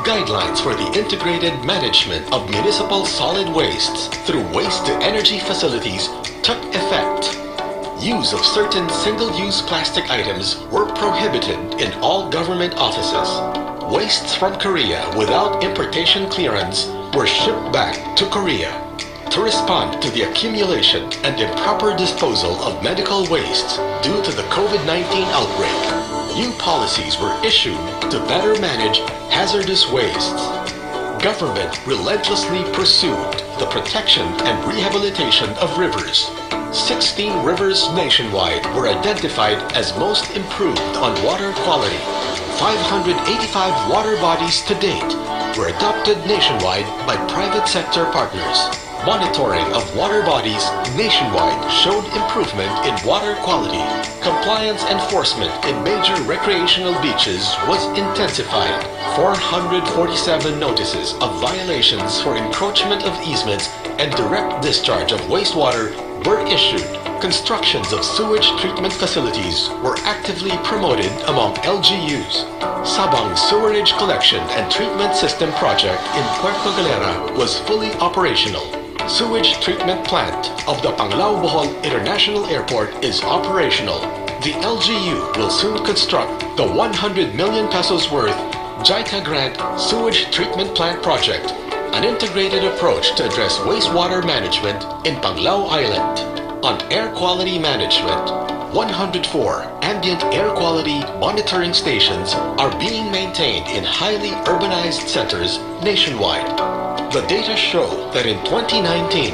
Guidelines for the integrated management of municipal solid wastes through waste-to-energy facilities took effect. Use of certain single-use plastic items were prohibited in all government offices. Wastes from Korea without importation clearance were shipped back to Korea. To respond to the accumulation and improper disposal of medical wastes due to the COVID-19 outbreak, new policies were issued to better manage hazardous wastes. Government relentlessly pursued the protection and rehabilitation of rivers. 16 rivers nationwide were identified as most improved on water quality. 585 water bodies to date were adopted nationwide by private sector partners. Monitoring of water bodies nationwide showed improvement in water quality. Compliance enforcement in major recreational beaches was intensified. 447 notices of violations for encroachment of easements and direct discharge of wastewater were issued. Constructions of sewage treatment facilities were actively promoted among LGUs. Sabang Sewerage Collection and Treatment System Project in Puerto Galera was fully operational. Sewage treatment plant of the Panglao Bohol International Airport is operational. The LGU will soon construct the 100 million pesos worth JICA grant sewage treatment plant project, an integrated approach to address wastewater management in Panglao Island. On air quality management, 104 ambient air quality monitoring stations are being maintained in highly urbanized centers nationwide. The data show that in 2019,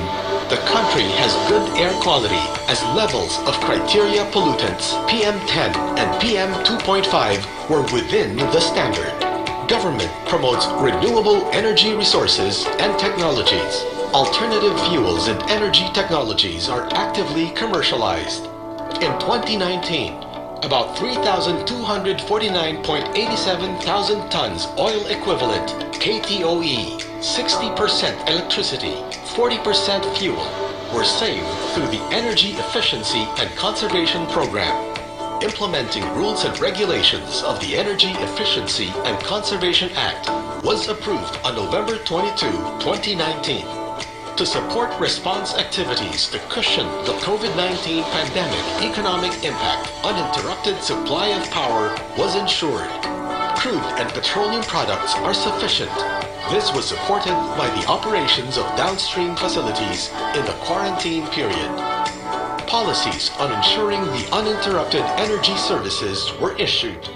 the country has good air quality as levels of criteria pollutants PM10 and PM2.5 were within the standard. Government promotes renewable energy resources and technologies. Alternative fuels and energy technologies are actively commercialized. In 2019, about 3,249.87 thousand tons oil equivalent, KTOE, 60% electricity, 40% fuel were saved through the Energy Efficiency and Conservation Program. Implementing rules and regulations of the Energy Efficiency and Conservation Act was approved on November 22, 2019. To support response activities to cushion the COVID-19 pandemic economic impact, uninterrupted supply of power was ensured. Crude and petroleum products are sufficient. This was supported by the operations of downstream facilities in the quarantine period. Policies on ensuring the uninterrupted energy services were issued.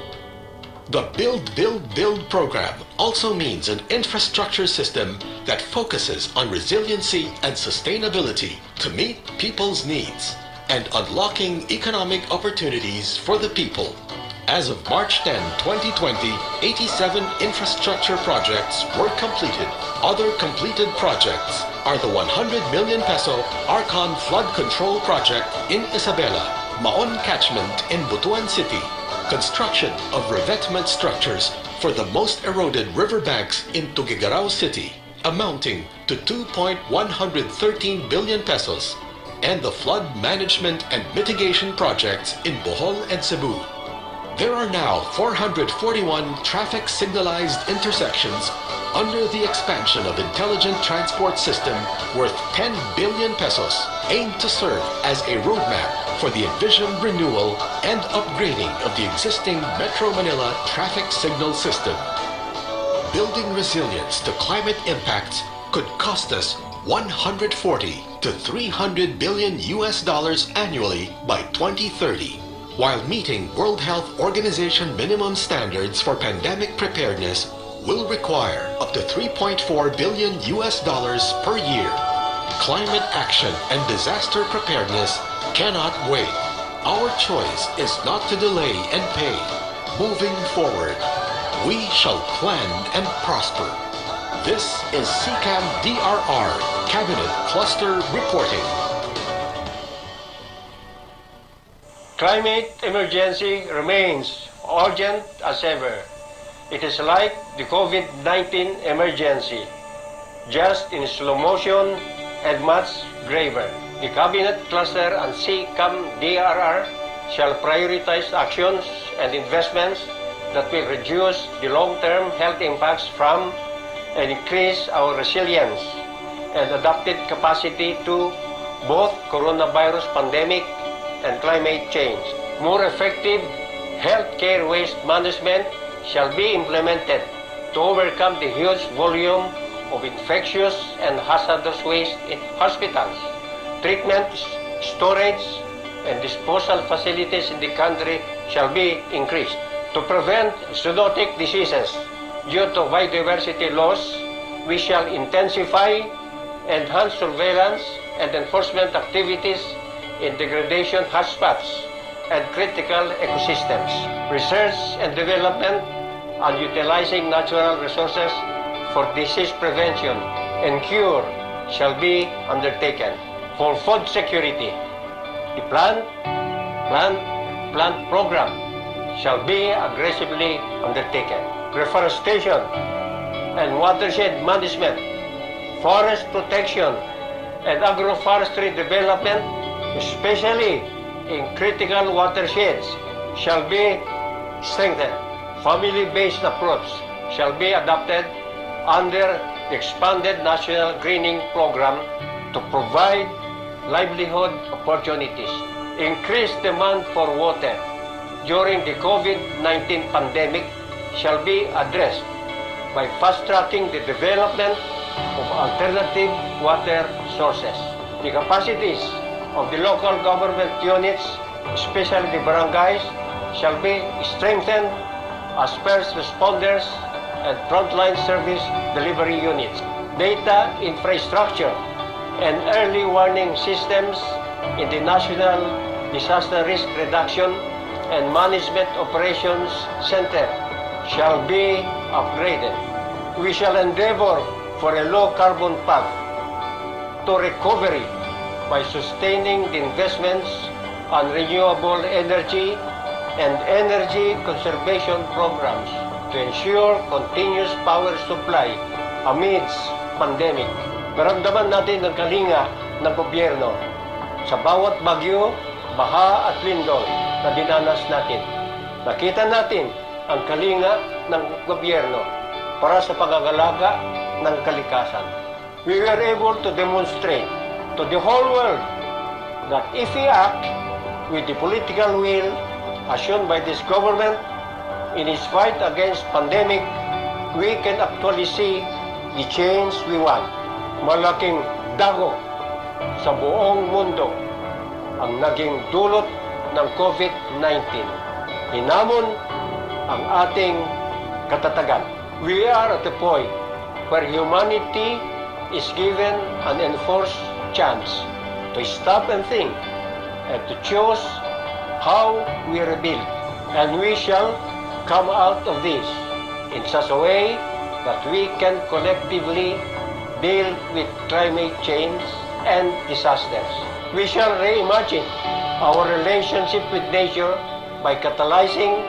The Build, Build, Build program also means an infrastructure system that focuses on resiliency and sustainability to meet people's needs and unlocking economic opportunities for the people. As of March 10, 2020, 87 infrastructure projects were completed. Other completed projects are the 100 million peso Arcon Flood Control Project in Isabela, Maon Catchment in Butuan City, construction of revetment structures for the most eroded riverbanks in Tuguegarao City, amounting to 2.113 billion pesos, and the flood management and mitigation projects in Bohol and Cebu. There are now 441 traffic signalized intersections under the expansion of intelligent transport system worth 10 billion pesos, aimed to serve as a roadmap for the envisioned renewal and upgrading of the existing Metro Manila traffic signal system. Building resilience to climate impacts could cost us 140 to 300 billion US dollars annually by 2030. While meeting World Health Organization minimum standards for pandemic preparedness will require up to 3.4 billion US dollars per year. Climate action and disaster preparedness cannot wait. Our choice is not to delay and pay. Moving forward, we shall plan and prosper. This is CCAM DRR Cabinet Cluster Reporting. Climate emergency remains urgent as ever. It is like the COVID-19 emergency, just in slow motion and much graver. The Cabinet Cluster and CCAM DRR shall prioritize actions and investments that will reduce the long-term health impacts from and increase our resilience and adapted capacity to both coronavirus pandemic and climate change. More effective healthcare waste management shall be implemented to overcome the huge volume of infectious and hazardous waste in hospitals. Treatment, storage, and disposal facilities in the country shall be increased. To prevent zoonotic diseases due to biodiversity loss, we shall intensify, enhance surveillance and enforcement activities in degradation hotspots and critical ecosystems. Research and development on utilizing natural resources for disease prevention and cure shall be undertaken. For food security, the plant program shall be aggressively undertaken. Reforestation and watershed management, forest protection, and agroforestry development, especially in critical watersheds, shall be strengthened. Family-based approach shall be adopted under the expanded National Greening Program to provide livelihood opportunities. Increased demand for water during the COVID-19 pandemic shall be addressed by fast-tracking the development of alternative water sources. The capacities of the local government units, especially the barangays, shall be strengthened as first responders and frontline service delivery units. Data infrastructure and early warning systems in the National Disaster Risk Reduction and Management Operations Center shall be upgraded. We shall endeavor for a low-carbon path to recovery by sustaining the investments on renewable energy and energy conservation programs to ensure continuous power supply amidst pandemic. Maramdaman natin ang kalinga ng gobyerno sa bawat bagyo, baha at lindol na dinanas natin. Nakita natin ang kalinga ng gobyerno para sa pagagalaga ng kalikasan. We were able to demonstrate to the whole world that if we act with the political will as shown by this government in its fight against pandemic, we can actually see the change we want. Malaking dagok sa buong mundo ang naging dulot ng COVID-19. Hinamon ang ating katatagan. We are at the point where humanity is given an enforced chance to stop and think and to choose how we rebuild. And we shall come out of this in such a way that we can collectively deal with climate change and disasters. We shall reimagine our relationship with nature by catalyzing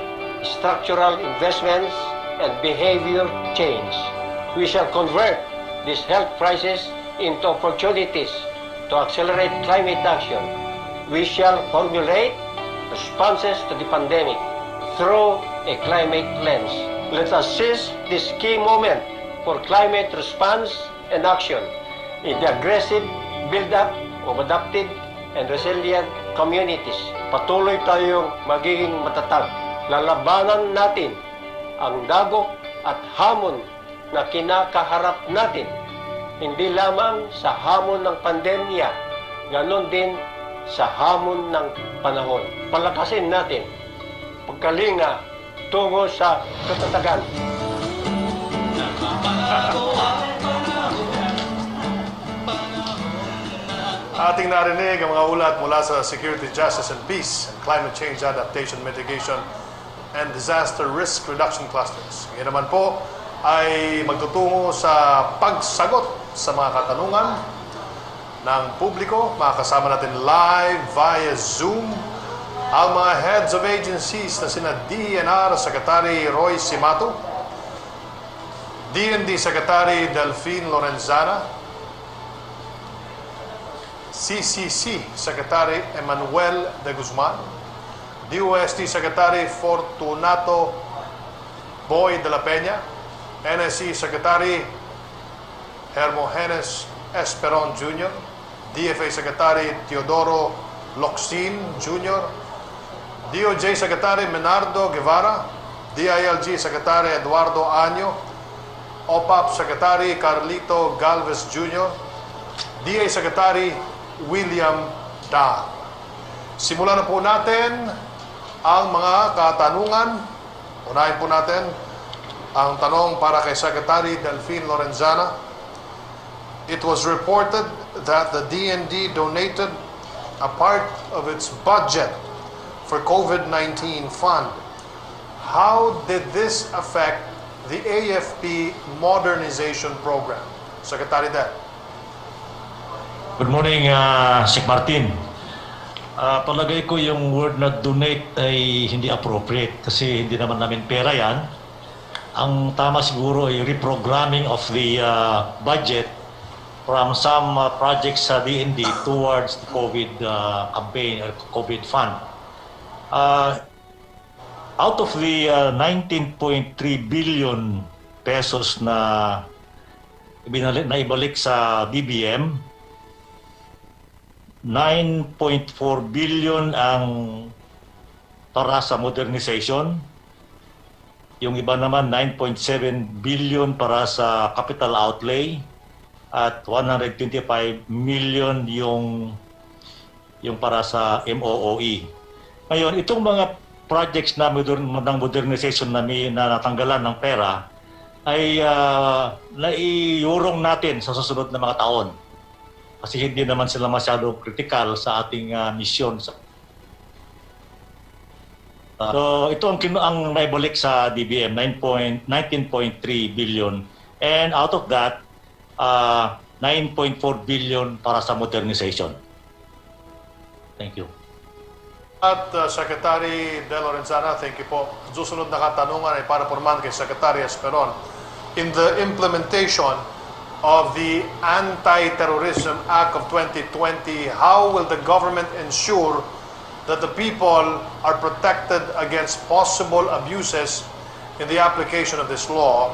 structural investments and behavior change. We shall convert this health crisis into opportunities to accelerate climate action. We shall formulate responses to the pandemic through a climate lens. Let us seize this key moment for climate response and action in the aggressive build-up of adaptive and resilient communities. Patuloy tayong magiging matatag. Lalabanan natin ang dagok at hamon na kinakaharap natin, hindi lamang sa hamon ng pandemya, ganon din sa hamon ng panahon. Palakasin natin pagkalinga tungo sa katatagan. Ating narinig ang mga ulat mula sa Security, Justice and Peace and Climate Change Adaptation, Mitigation and Disaster Risk Reduction Clusters. Ngayon naman po ay magtutungo sa pagsagot sa mga katanungan ng publiko. Makakasama natin live via Zoom ang mga heads of agencies na sina DENR Secretary Roy Simato, DND Secretary Delphine Lorenzana, CCC Secretary Emmanuel de Guzman, DOST Secretary Fortunato Boy de la Peña, NSC Secretary Hermogenes Esperon Jr., DFA Secretary Teodoro Locsin Jr., DOJ Secretary Menardo Guevara, DILG Secretary Eduardo Año, OPAP Secretary Carlito Galvez Jr., DA Secretary William Dang. Simulan na po natin ang mga katanungan. Unahin po natin ang tanong para kay Secretary Delphine Lorenzana. It was reported that the DND donated a part of its budget for COVID-19 fund. How did this affect the AFP modernization program? Secretary Del. Good morning, Sek Martin. Palagay ko yung word na donate ay hindi appropriate kasi hindi naman namin pera yan. Ang tama siguro ay reprogramming of the budget from some projects sa DND towards the COVID campaign or COVID fund. Out of the 19.3 billion pesos na ibalik sa BBM, 9.4 billion ang para sa modernization. Yung iba naman 9.7 billion para sa capital outlay at 125 million yung para sa MOOE. Ngayon, itong mga projects na ng modernization na natanggalan ng pera ay naiurong natin sa susunod na mga taon. Kasi hindi naman sila masyadong critical sa ating misyon. So ito ang naibalik sa DBM, 19.3 billion. And out of that, 9.4 billion para sa modernization. Thank you. At Secretary De Lorenzana, thank you po. Susunod na katanungan ay para porman kay Secretary Esperon. In the implementation of the Anti-Terrorism Act of 2020, how will the government ensure that the people are protected against possible abuses in the application of this law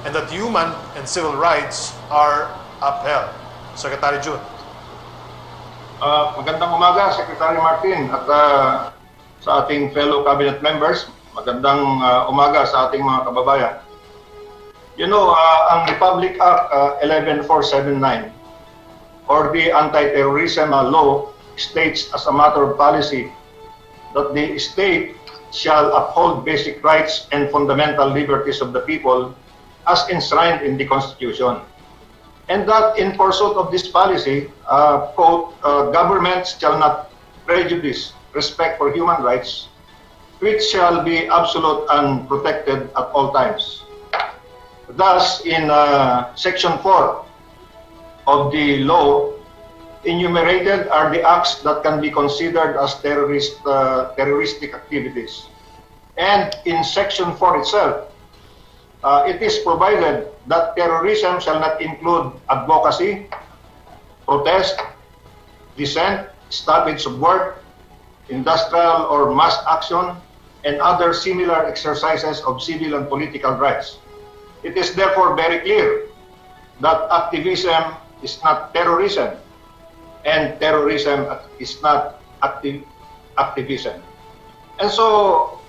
and that human and civil rights are upheld? Secretary Jun. Magandang umaga, Secretary Martin, at sa ating fellow cabinet members. Magandang umaga sa ating mga kababayan. You know, ang Republic Act 11479 or the Anti-Terrorism Law states as a matter of policy that the state shall uphold basic rights and fundamental liberties of the people as enshrined in the Constitution. And that in pursuit of this policy, quote, governments shall not prejudice respect for human rights, which shall be absolute and protected at all times. Thus, in Section 4 of the law, enumerated are the acts that can be considered as terroristic activities. And in Section 4 itself, it is provided that terrorism shall not include advocacy, protest, dissent, stoppage of work, industrial or mass action, and other similar exercises of civil and political rights. It is therefore very clear that activism is not terrorism, and terrorism is not activism. And so,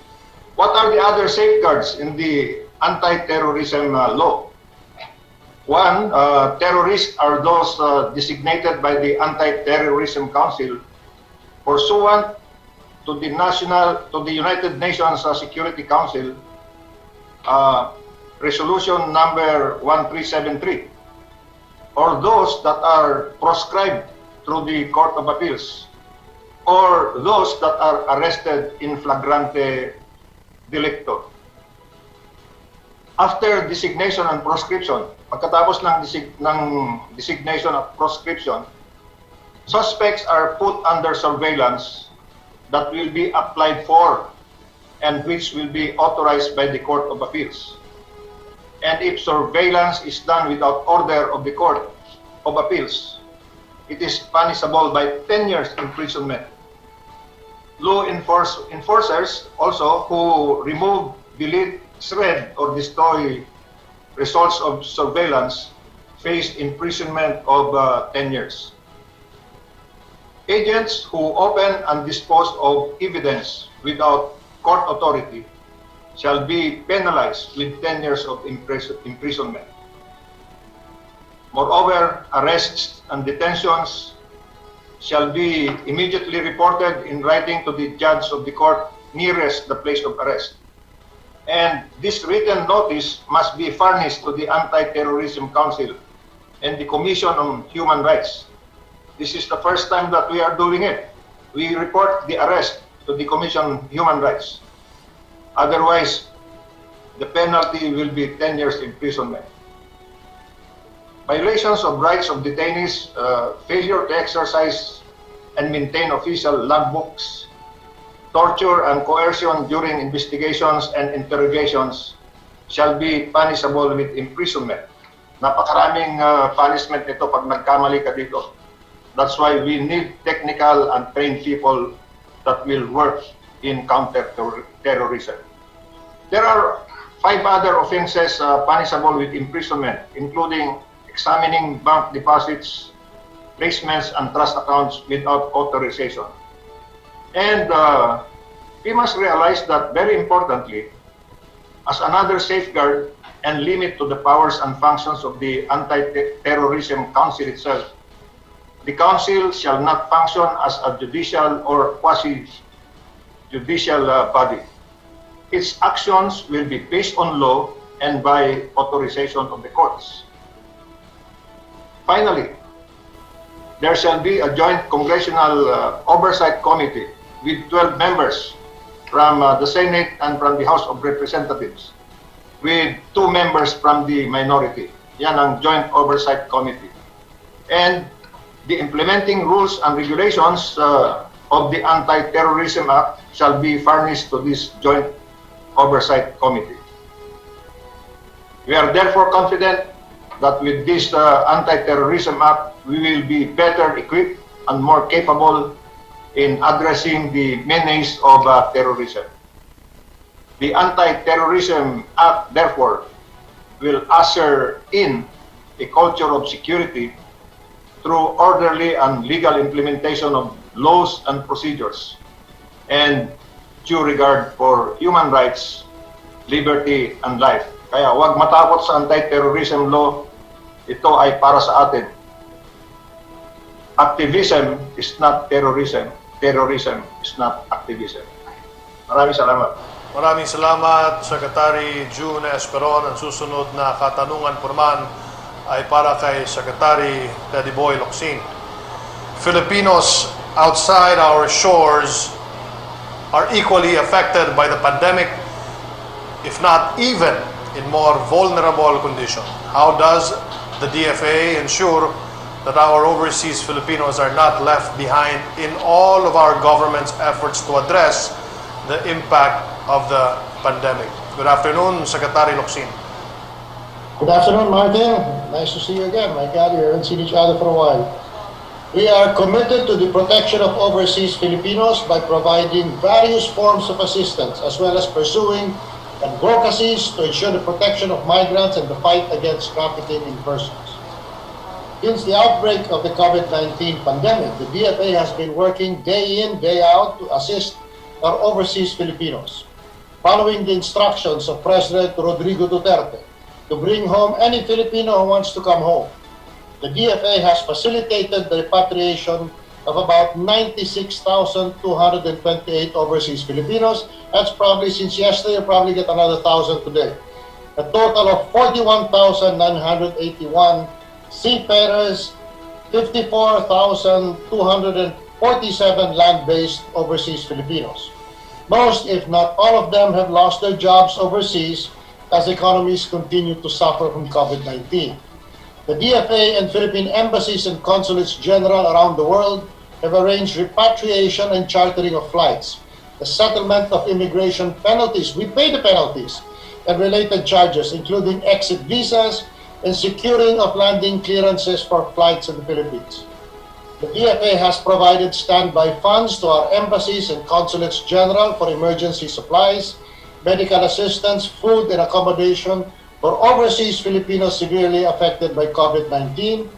what are the other safeguards in the anti-terrorism law? One, terrorists are those designated by the Anti-Terrorism Council pursuant to the United Nations Security Council Resolution number 1373, or those that are proscribed through the Court of Appeals, or those that are arrested in flagrante delicto. After designation and proscription, pagkatapos ng designation at proscription, suspects are put under surveillance that will be applied for and which will be authorized by the Court of Appeals. And if surveillance is done without order of the Court of Appeals, it is punishable by 10 years imprisonment. Law enforcers also who remove, delete, shred, or destroy results of surveillance face imprisonment of 10 years. Agents who open and dispose of evidence without court authority shall be penalized with 10 years of imprisonment. Moreover, arrests and detentions shall be immediately reported in writing to the judge of the court nearest the place of arrest. And this written notice must be furnished to the Anti-Terrorism Council and the Commission on Human Rights. This is the first time that we are doing it. We report the arrest to the Commission on Human Rights. Otherwise, the penalty will be 10 years imprisonment. violations of rights of detainees, failure to exercise and maintain official logbooks, torture and coercion during investigations and interrogations shall be punishable with imprisonment. Napakaraming punishment nito pag nagkamali ka dito. That's why we need technical and trained people that will work in counter-terrorism. There are 5 other offenses punishable with imprisonment, including examining bank deposits, placements, and trust accounts without authorization. And we must realize that, very importantly, as another safeguard and limit to the powers and functions of the Anti-Terrorism Council itself, the Council shall not function as a judicial or quasi-judicial body. Its actions will be based on law and by authorization of the courts. Finally, there shall be a joint congressional oversight committee with 12 members from the Senate and from the House of Representatives, with 2 members from the minority. Yan ang joint oversight committee. And the implementing rules and regulations of the Anti-Terrorism Act shall be furnished to this joint oversight committee. We are therefore confident that with this Anti-Terrorism Act, we will be better equipped and more capable in addressing the menace of terrorism. The Anti-Terrorism Act, therefore, will usher in a culture of security through orderly and legal implementation of laws and procedures, and due regard for human rights, liberty, and life. Kaya huwag matakot sa anti-terrorism law. Ito ay para sa atin. Activism is not terrorism. Terrorism is not activism. Maraming salamat. Maraming salamat, Secretary June Esperon. Ang susunod na katanungan po naman ay para kay Secretary Teddy Boy Locsin. Filipinos outside our shores are equally affected by the pandemic, if not even in more vulnerable condition. How does the DFA ensure that our overseas Filipinos are not left behind in all of our government's efforts to address the impact of the pandemic? Good afternoon, Secretary Locsin. Good afternoon, Martin. Nice to see you again. My God, we haven't seen each other for a while. We are committed to the protection of overseas Filipinos by providing various forms of assistance, as well as pursuing advocacies to ensure the protection of migrants and the fight against trafficking in persons. Since the outbreak of the COVID-19 pandemic, the DFA has been working day in, day out to assist our overseas Filipinos, following the instructions of President Rodrigo Duterte to bring home any Filipino who wants to come home. The DFA has facilitated the repatriation of about 96,228 overseas Filipinos. That's probably, since yesterday, you'll probably get another 1,000 today. A total of 41,981 seafarers, 54,247 land-based overseas Filipinos. Most, if not all of them, have lost their jobs overseas as economies continue to suffer from COVID-19. The DFA and Philippine embassies and consulates general around the world have arranged repatriation and chartering of flights, the settlement of immigration penalties, we pay the penalties, and related charges, including exit visas and securing of landing clearances for flights in the Philippines. The DFA has provided standby funds to our embassies and consulates general for emergency supplies, medical assistance, food, and accommodation for overseas Filipinos severely affected by COVID-19.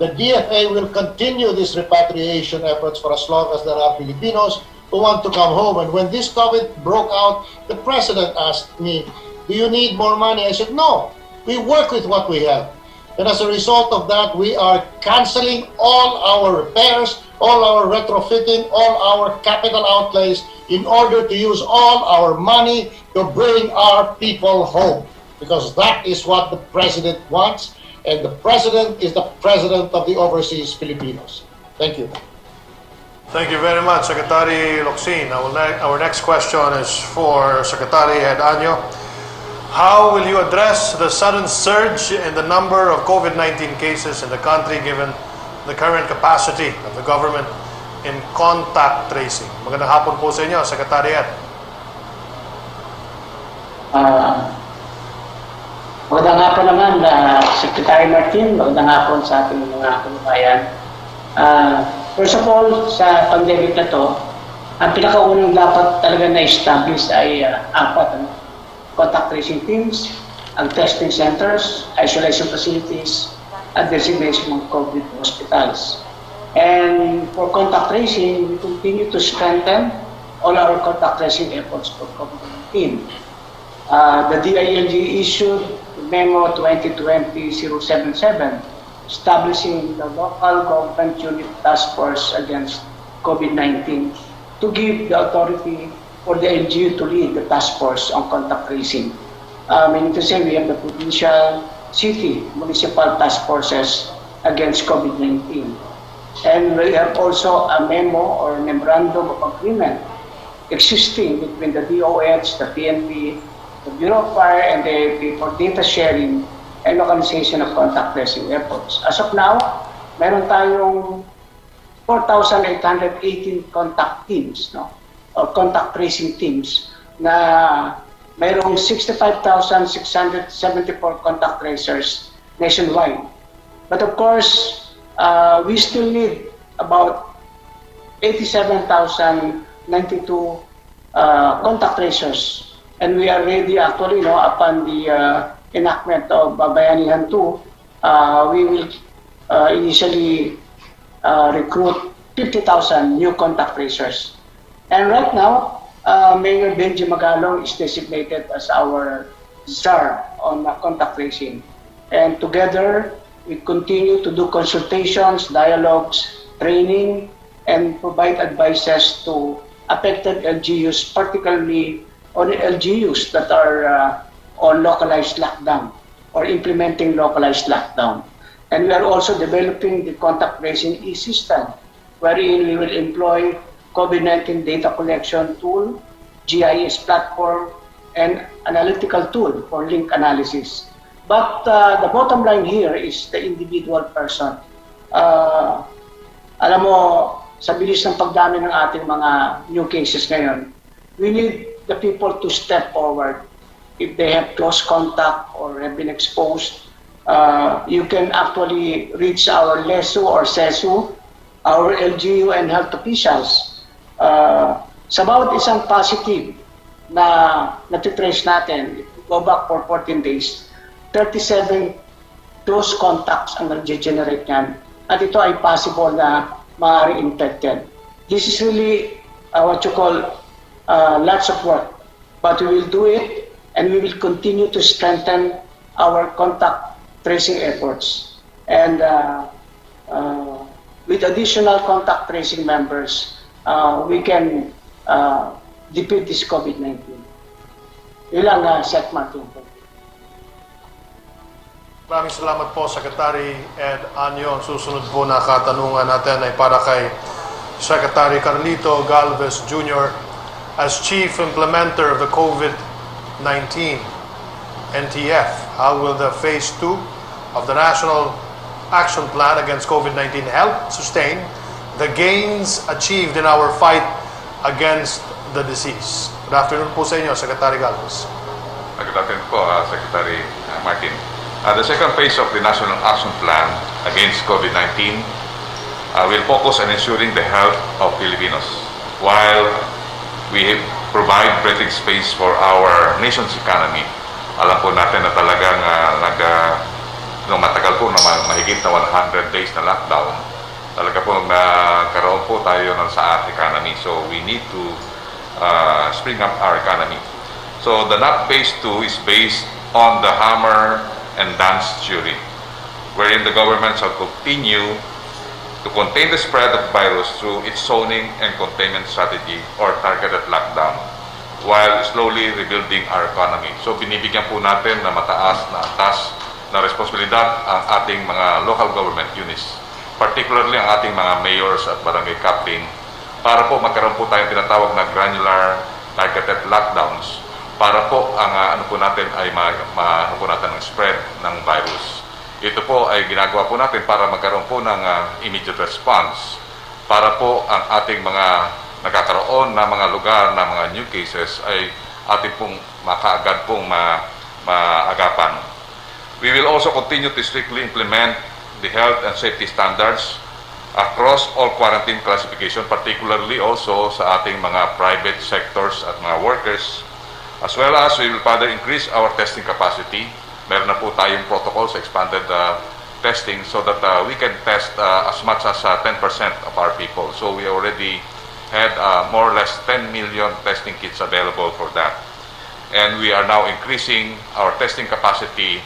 The DFA will continue these repatriation efforts for as long as there are Filipinos who want to come home. And when this COVID broke out, the President asked me, "Do you need more money?" I said, "No, we work with what we have." And as a result of that, we are canceling all our repairs, all our retrofitting, all our capital outlays in order to use all our money to bring our people home. Because that is what the President wants, and the President is the President of the overseas Filipinos. Thank you. Thank you very much, Secretary Locsin. Our next question is for Secretary Ed Año. How will you address the sudden surge in the number of COVID-19 cases in the country given the current capacity of the government in contact tracing? Magandang hapon po sa inyo, Secretariat. Magandang hapon naman, Secretary Martin. Magandang hapon sa ating mga kababayan. First of all, sa pandemic na to, ang pinakaunang dapat talaga na-establish ay apat. Contact tracing teams, ang testing centers, isolation facilities, at designation of COVID hospitals. And for contact tracing, we continue to strengthen all our contact tracing efforts for COVID-19. The DILG issued Memo 2020-077 establishing the local government unit task force against COVID-19 to give the authority for the LGU to lead the task force on contact tracing. Meaning to say we have the provincial, city, municipal task forces against COVID-19. And we have also a memo or memorandum of agreement existing between the DOH, the PNP, the Bureau of Fire, and the AFP for data sharing and localization of contact tracing efforts. As of now, meron tayong 4,818 contact teams, no? Or contact tracing teams na mayroong 65,674 contact tracers nationwide. But of course, we still need about 87,092 contact tracers. And we are ready actually, no, upon the enactment of Bayanihan 2, we will initially recruit 50,000 new contact tracers. And right now, Mayor Benji Magalong is designated as our czar on contact tracing. And together, we continue to do consultations, dialogues, training, and provide advices to affected LGUs, particularly on LGUs that are on localized lockdown or implementing localized lockdown. And we are also developing the contact tracing e-system, wherein we will employ COVID-19 data collection tool, GIS platform, and analytical tool for link analysis. But the bottom line here is the individual person. Alam mo, sa bilis ng pagdami ng ating mga new cases ngayon, we need the people to step forward. If they have close contact or have been exposed, you can actually reach our LESU or SESU, our LGU and health officials. Sa bawat isang positive na natitrace natin, if we go back for 14 days, 37 close contacts ang nag-generate niyan. At ito ay possible na maaari infected. This is really what you call lots of work, but we will do it and we will continue to strengthen our contact tracing efforts. And with additional contact tracing members, we can defeat this COVID-19. Yun lang, Sec Martin. Maraming salamat po, Secretary Ed Anyo. Susunod po na katanungan natin ay para kay Secretary Carlito Galvez Jr. As Chief Implementer of the COVID-19 NTF, how will the Phase 2 of the National Action Plan against COVID-19 help sustain the gains achieved in our fight against the disease? Good afternoon po sa inyo, Secretary Galvez. Good afternoon po, Secretary Martin. The second phase of the National Action Plan against COVID-19 will focus on ensuring the health of Filipinos while we provide breathing space for our nation's economy. Alam po natin na talagang matagal po na mahigit na 100 days na lockdown. Talaga po nagkaroon po tayo sa ating economy. So we need to spring up our economy. So the NAP Phase 2 is based on the hammer and dance theory, wherein the government shall continue to contain the spread of virus through its zoning and containment strategy or targeted lockdown while slowly rebuilding our economy. So binibigyan po natin na mataas na antas na responsibilidad ang ating mga local government units, particularly ang ating mga mayors at barangay captain, para po magkaroon po tayong tinatawag na granular targeted lockdowns para po ang ano po natin ay ano po natin ang spread ng virus. Ito po ay ginagawa po natin para magkaroon po ng immediate response para po ang ating mga nagkakaroon na mga lugar na mga new cases ay ating pong makaagad pong maagapan. We will also continue to strictly implement the health and safety standards across all quarantine classification, particularly also sa ating mga private sectors at mga workers, as well as we will further increase our testing capacity. Meron na po tayong protocol sa expanded testing so that we can test as much as 10% of our people. So we already had more or less 10 million testing kits available for that. And we are now increasing our testing capacity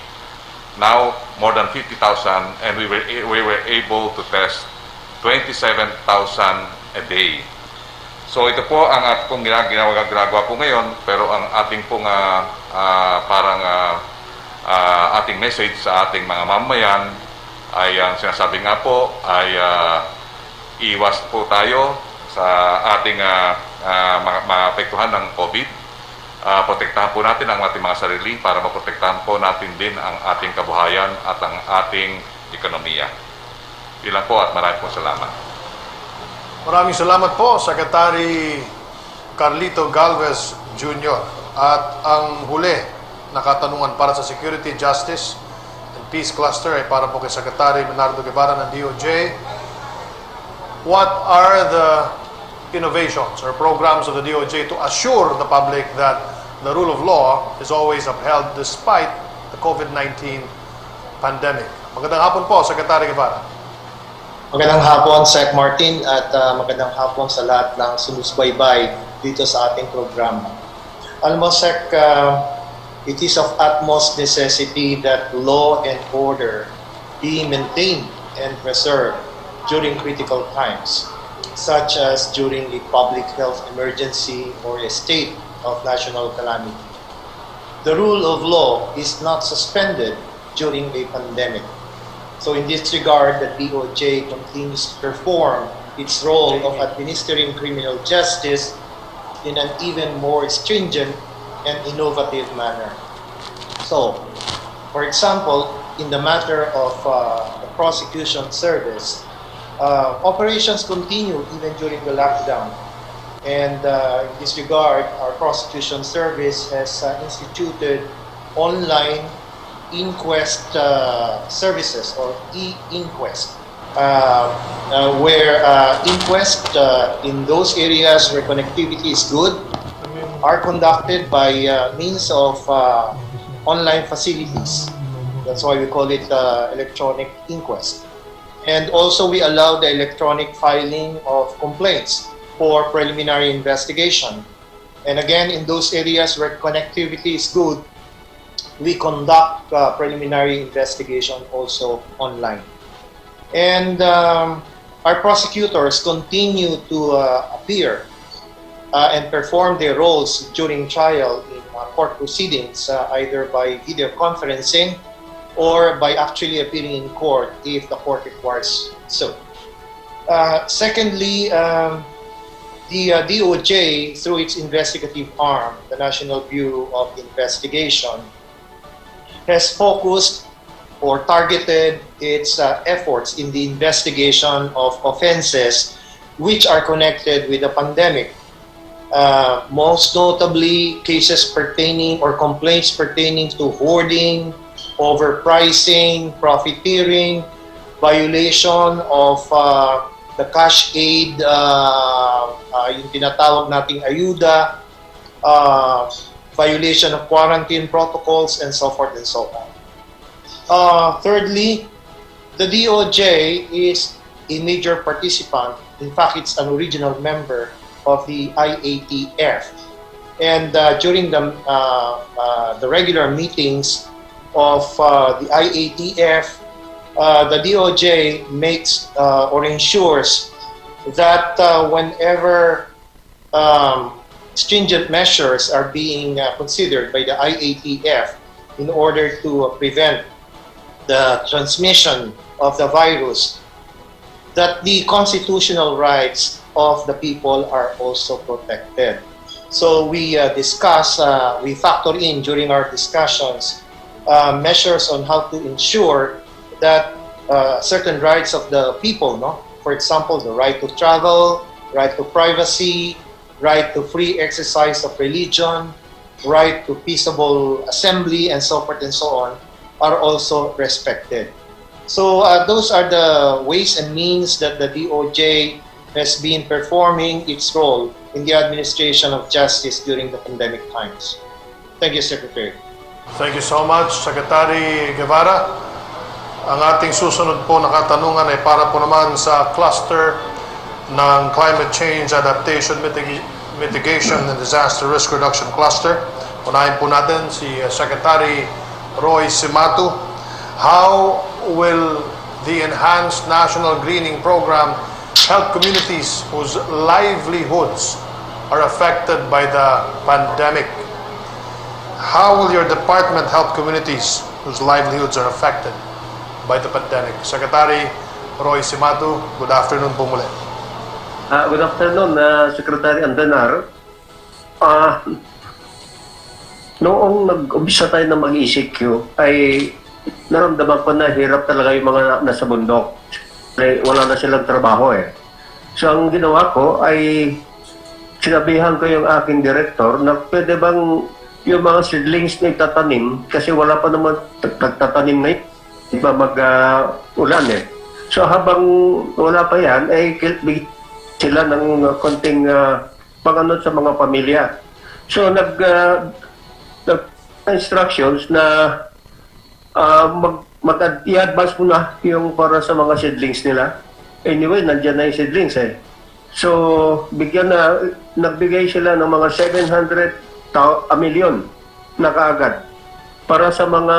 now more than 50,000, and we were able to test 27,000 a day. So ito po ang ating ginagawa po ngayon, pero ang ating pong ating message sa ating mga mamamayan ay ang sinasabi nga po ay iwas po tayo sa ating maapektuhan ng COVID. Protektahan po natin ang ating mga sarili para maprotektahan po natin din ang ating kabuhayan at ang ating ekonomiya. Ilan po at maraming po salamat. Maraming salamat po, Secretary Carlito Galvez Jr. At ang huli na katanungan para sa Security, Justice and Peace Cluster ay para po kay Secretary Bernardo Guevara ng DOJ. What are the innovations or programs of the DOJ to assure the public that the rule of law is always upheld despite the COVID-19 pandemic? Magandang hapon po, Secretary Guevara. Magandang hapon, Sec Martin, at magandang hapon sa lahat ng sumusubaybay dito sa ating programa. Alam mo, Sec, it is of utmost necessity that law and order be maintained and preserved during critical times, such as during a public health emergency or a state of national calamity. The rule of law is not suspended during a pandemic. So in this regard, the DOJ continues to perform its role of administering criminal justice in an even more stringent and innovative manner. So, for example, in the matter of the prosecution service, operations continue even during the lockdown. And in this regard, our prosecution service has instituted online inquest services or e-inquest, where inquest in those areas where connectivity is good are conducted by means of online facilities. That's why we call it electronic inquest. And also we allow the electronic filing of complaints for preliminary investigation. And again, in those areas where connectivity is good, we conduct preliminary investigation also online. And our prosecutors continue to appear and perform their roles during trial in court proceedings, either by video conferencing or by actually appearing in court if the court requires so. Secondly, the DOJ, through its investigative arm, the National Bureau of Investigation, has focused or targeted its efforts in the investigation of offenses which are connected with the pandemic. Most notably, cases pertaining or complaints pertaining to hoarding, overpricing, profiteering, violation of the cash aid, yung tinatawag nating ayuda, violation of quarantine protocols, and so forth and so on. Thirdly, the DOJ is a major participant. In fact, it's an original member of the IATF. And during the regular meetings of the IATF, the DOJ makes or ensures that whenever stringent measures are being considered by the IATF in order to prevent the transmission of the virus, that the constitutional rights of the people are also protected. So we we factor in during our discussions measures on how to ensure that certain rights of the people, no? For example, the right to travel, right to privacy, right to free exercise of religion, right to peaceable assembly, and so forth and so on, are also respected. So those are the ways and means that the DOJ has been performing its role in the administration of justice during the pandemic times. Thank you, Secretary. Thank you so much, Secretary Guevara. Ang ating susunod po na katanungan ay para po naman sa cluster ng Climate Change Adaptation Mitigation and Disaster Risk Reduction Cluster. Unahin po natin si Secretary Roy Simatu. How will the enhanced national greening program help communities whose livelihoods are affected by the pandemic? How will your department help communities whose livelihoods are affected by the pandemic? Secretary Roy Simatu, good afternoon po muli. Good afternoon, Secretary Andanar. Noong nag-umpisa tayo na mag-ECQ, ay naramdaman ko na hirap talaga yung mga nasa bundok. Wala na silang trabaho eh. So ang ginawa ko ay sinabihan ko yung aking director na pwede bang yung mga seedlings na itatanim, kasi wala pa naman tatanim na iba mag-ulan eh. So habang wala pa yan, ay sila ng konting pangano sa mga pamilya. So instructions na mag-i-advance muna yung para sa mga seedlings nila. Anyway, nandiyan na yung seedlings eh. So, nagbigay sila ng mga 700 milyon na kaagad para sa mga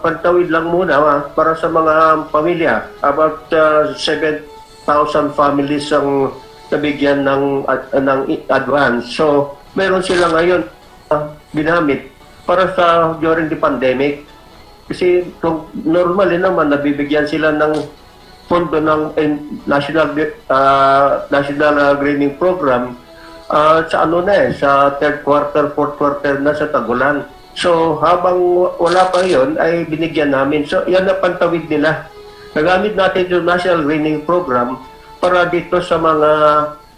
pantawid lang muna, para sa mga pamilya. About 7,000 families ang nabigyan ng advance. So, meron sila ngayon ginamit para sa during the pandemic. Kasi kung normally naman nabibigyan sila ng pondo ng National Greening Program sa sa third quarter, fourth quarter na sa tagulan. So habang wala pa yon ay binigyan namin. So yan na pantawid nila. Nagamit natin yung National Greening Program para dito sa mga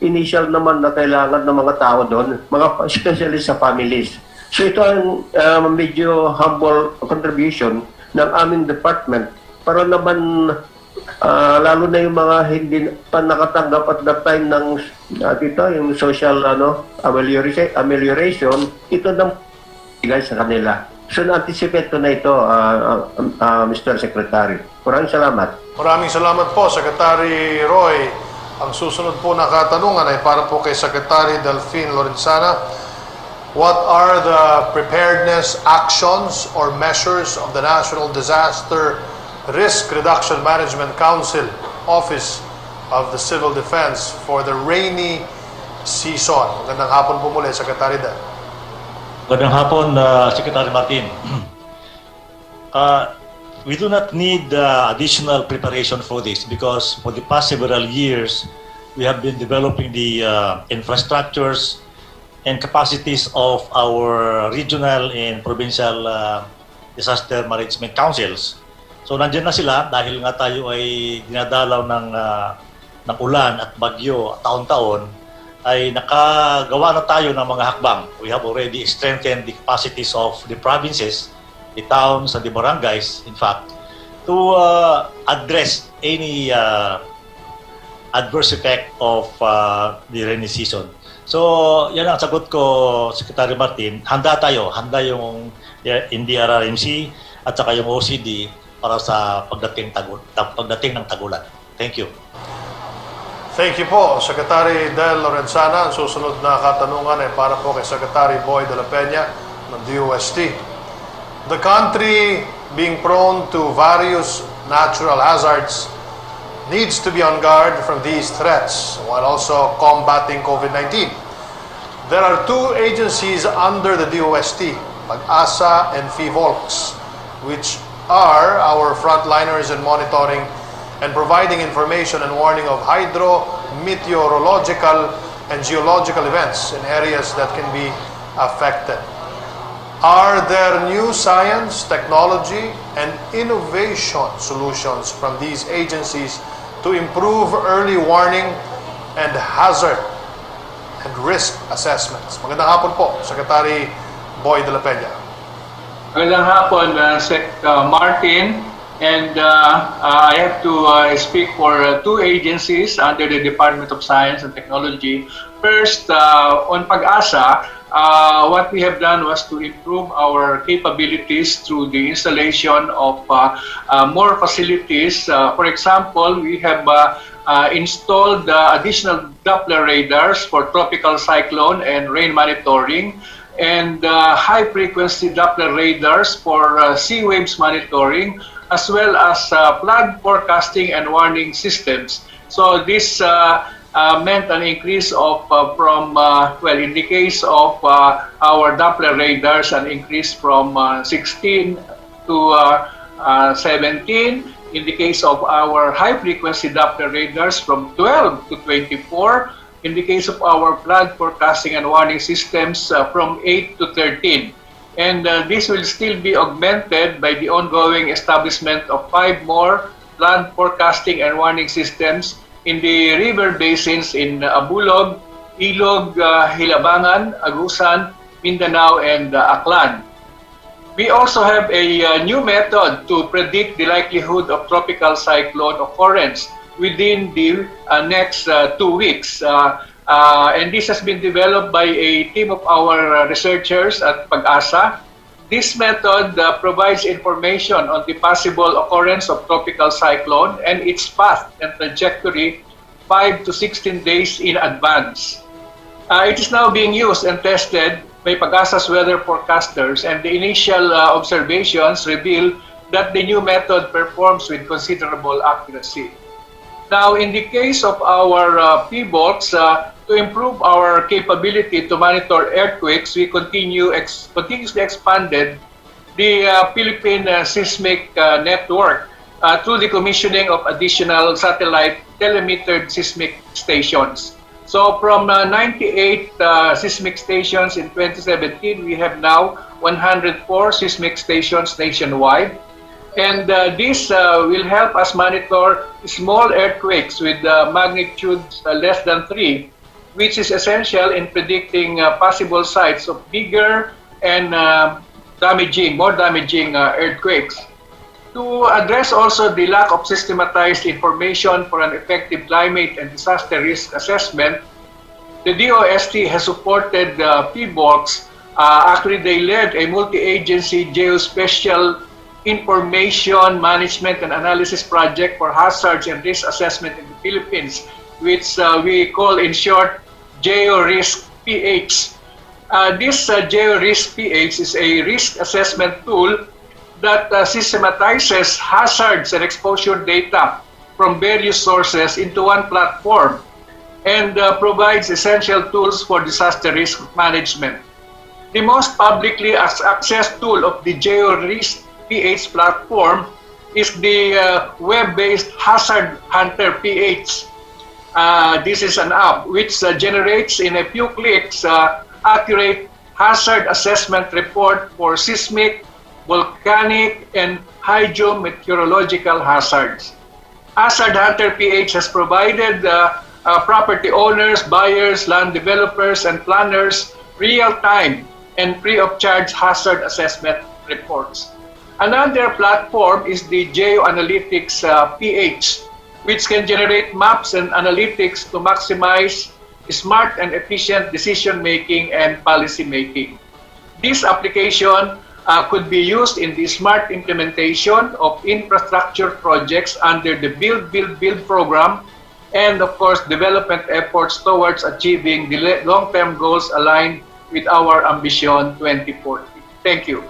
initial naman na kailangan ng mga tao doon, especially sa families. So ito ang medyo humble contribution ng aming department para naman lalo na yung mga hindi pa nakatanggap at that time ng yung social amelioration, ito nang bigay sa kanila. So na-anticipate ko na ito, Mr. Secretary. Maraming salamat. Maraming salamat po, Secretary Roy. Ang susunod po na katanungan ay para po kay Secretary Delphine Lorenzana. What are the preparedness actions or measures of the National Disaster Risk Reduction Management Council Office of the Civil Defense for the rainy season? Magandang hapon po muli, Secretary Del. Magandang hapon, Secretary Martin. We do not need additional preparation for this because for the past several years, we have been developing the infrastructures and capacities of our regional and provincial disaster management councils. So nandiyan na sila dahil nga tayo ay dinadalaw ng ulan at bagyo taon-taon, ay nakagawa na tayo ng mga hakbang. We have already strengthened the capacities of the provinces, the towns, and the barangays, in fact, to address any adverse effect of the rainy season. So, yan ang sagot ko, Secretary Martin. Handa tayo. Handa yung NDRRMC at saka yung OCD para sa pagdating ng tagulan. Thank you. Thank you po, Secretary Del Lorenzana. Ang susunod na katanungan ay para po kay Secretary Boy de la Peña ng DOST. The country, being prone to various natural hazards, needs to be on guard from these threats while also combating COVID-19. There are two agencies under the DOST, Pag-asa and PHIVOLCS, which are our frontliners in monitoring and providing information and warning of hydro, meteorological, and geological events in areas that can be affected. Are there new science, technology, and innovation solutions from these agencies to improve early warning and hazard and risk assessments? Magandang hapon po, Secretary Boy de la Peña. Magandang hapon, Sec. Martin. And I have to speak for two agencies under the Department of Science and Technology. First, on Pag-asa, what we have done was to improve our capabilities through the installation of more facilities. For example, we have installed additional Doppler radars for tropical cyclone and rain monitoring, and high-frequency Doppler radars for sea waves monitoring, as well as flood forecasting and warning systems. So this meant an increase of in the case of our Doppler radars, an increase from 16 to 17. In the case of our high-frequency Doppler radars, from 12 to 24. In the case of our flood forecasting and warning systems, from 8 to 13. And this will still be augmented by the ongoing establishment of 5 more flood forecasting and warning systems in the river basins in Abulog, Ilog, Hilabangan, Agusan, Mindanao, and Aklan. We also have a new method to predict the likelihood of tropical cyclone occurrence within the next 2 weeks. And this has been developed by a team of our researchers at Pag-asa. This method provides information on the possible occurrence of tropical cyclone and its path and trajectory 5 to 16 days in advance. It is now being used and tested by Pag-asa's weather forecasters, and the initial observations reveal that the new method performs with considerable accuracy. Now, in the case of our PBOLs, to improve our capability to monitor earthquakes, we continuously expanded the Philippine Seismic Network through the commissioning of additional satellite telemetered seismic stations. So from 98 seismic stations in 2017, we have now 104 seismic stations nationwide. And this will help us monitor small earthquakes with magnitudes less than 3, which is essential in predicting possible sites of bigger and more damaging earthquakes. To address also the lack of systematized information for an effective climate and disaster risk assessment, the DOST has supported PBOLs. Actually, they led a multi-agency geospatial information management and analysis project for hazards and risk assessment in the Philippines, which we call in short GeoRisk-PH. This GeoRisk-PH is a risk assessment tool that systematizes hazards and exposure data from various sources into one platform and provides essential tools for disaster risk management. The most publicly accessed tool of the GeoRisk-PH platform is the web-based Hazard Hunter PH. This is an app which generates in a few clicks accurate hazard assessment report for seismic, volcanic, and hydrometeorological hazards. Hazard Hunter PH has provided property owners, buyers, land developers, and planners real-time and free-of-charge hazard assessment reports. Another platform is the GeoAnalytics PH, which can generate maps and analytics to maximize smart and efficient decision-making and policy-making. This application could be used in the smart implementation of infrastructure projects under the Build, Build, Build program, and of course, development efforts towards achieving the long-term goals aligned with our Ambition 2040. Thank you.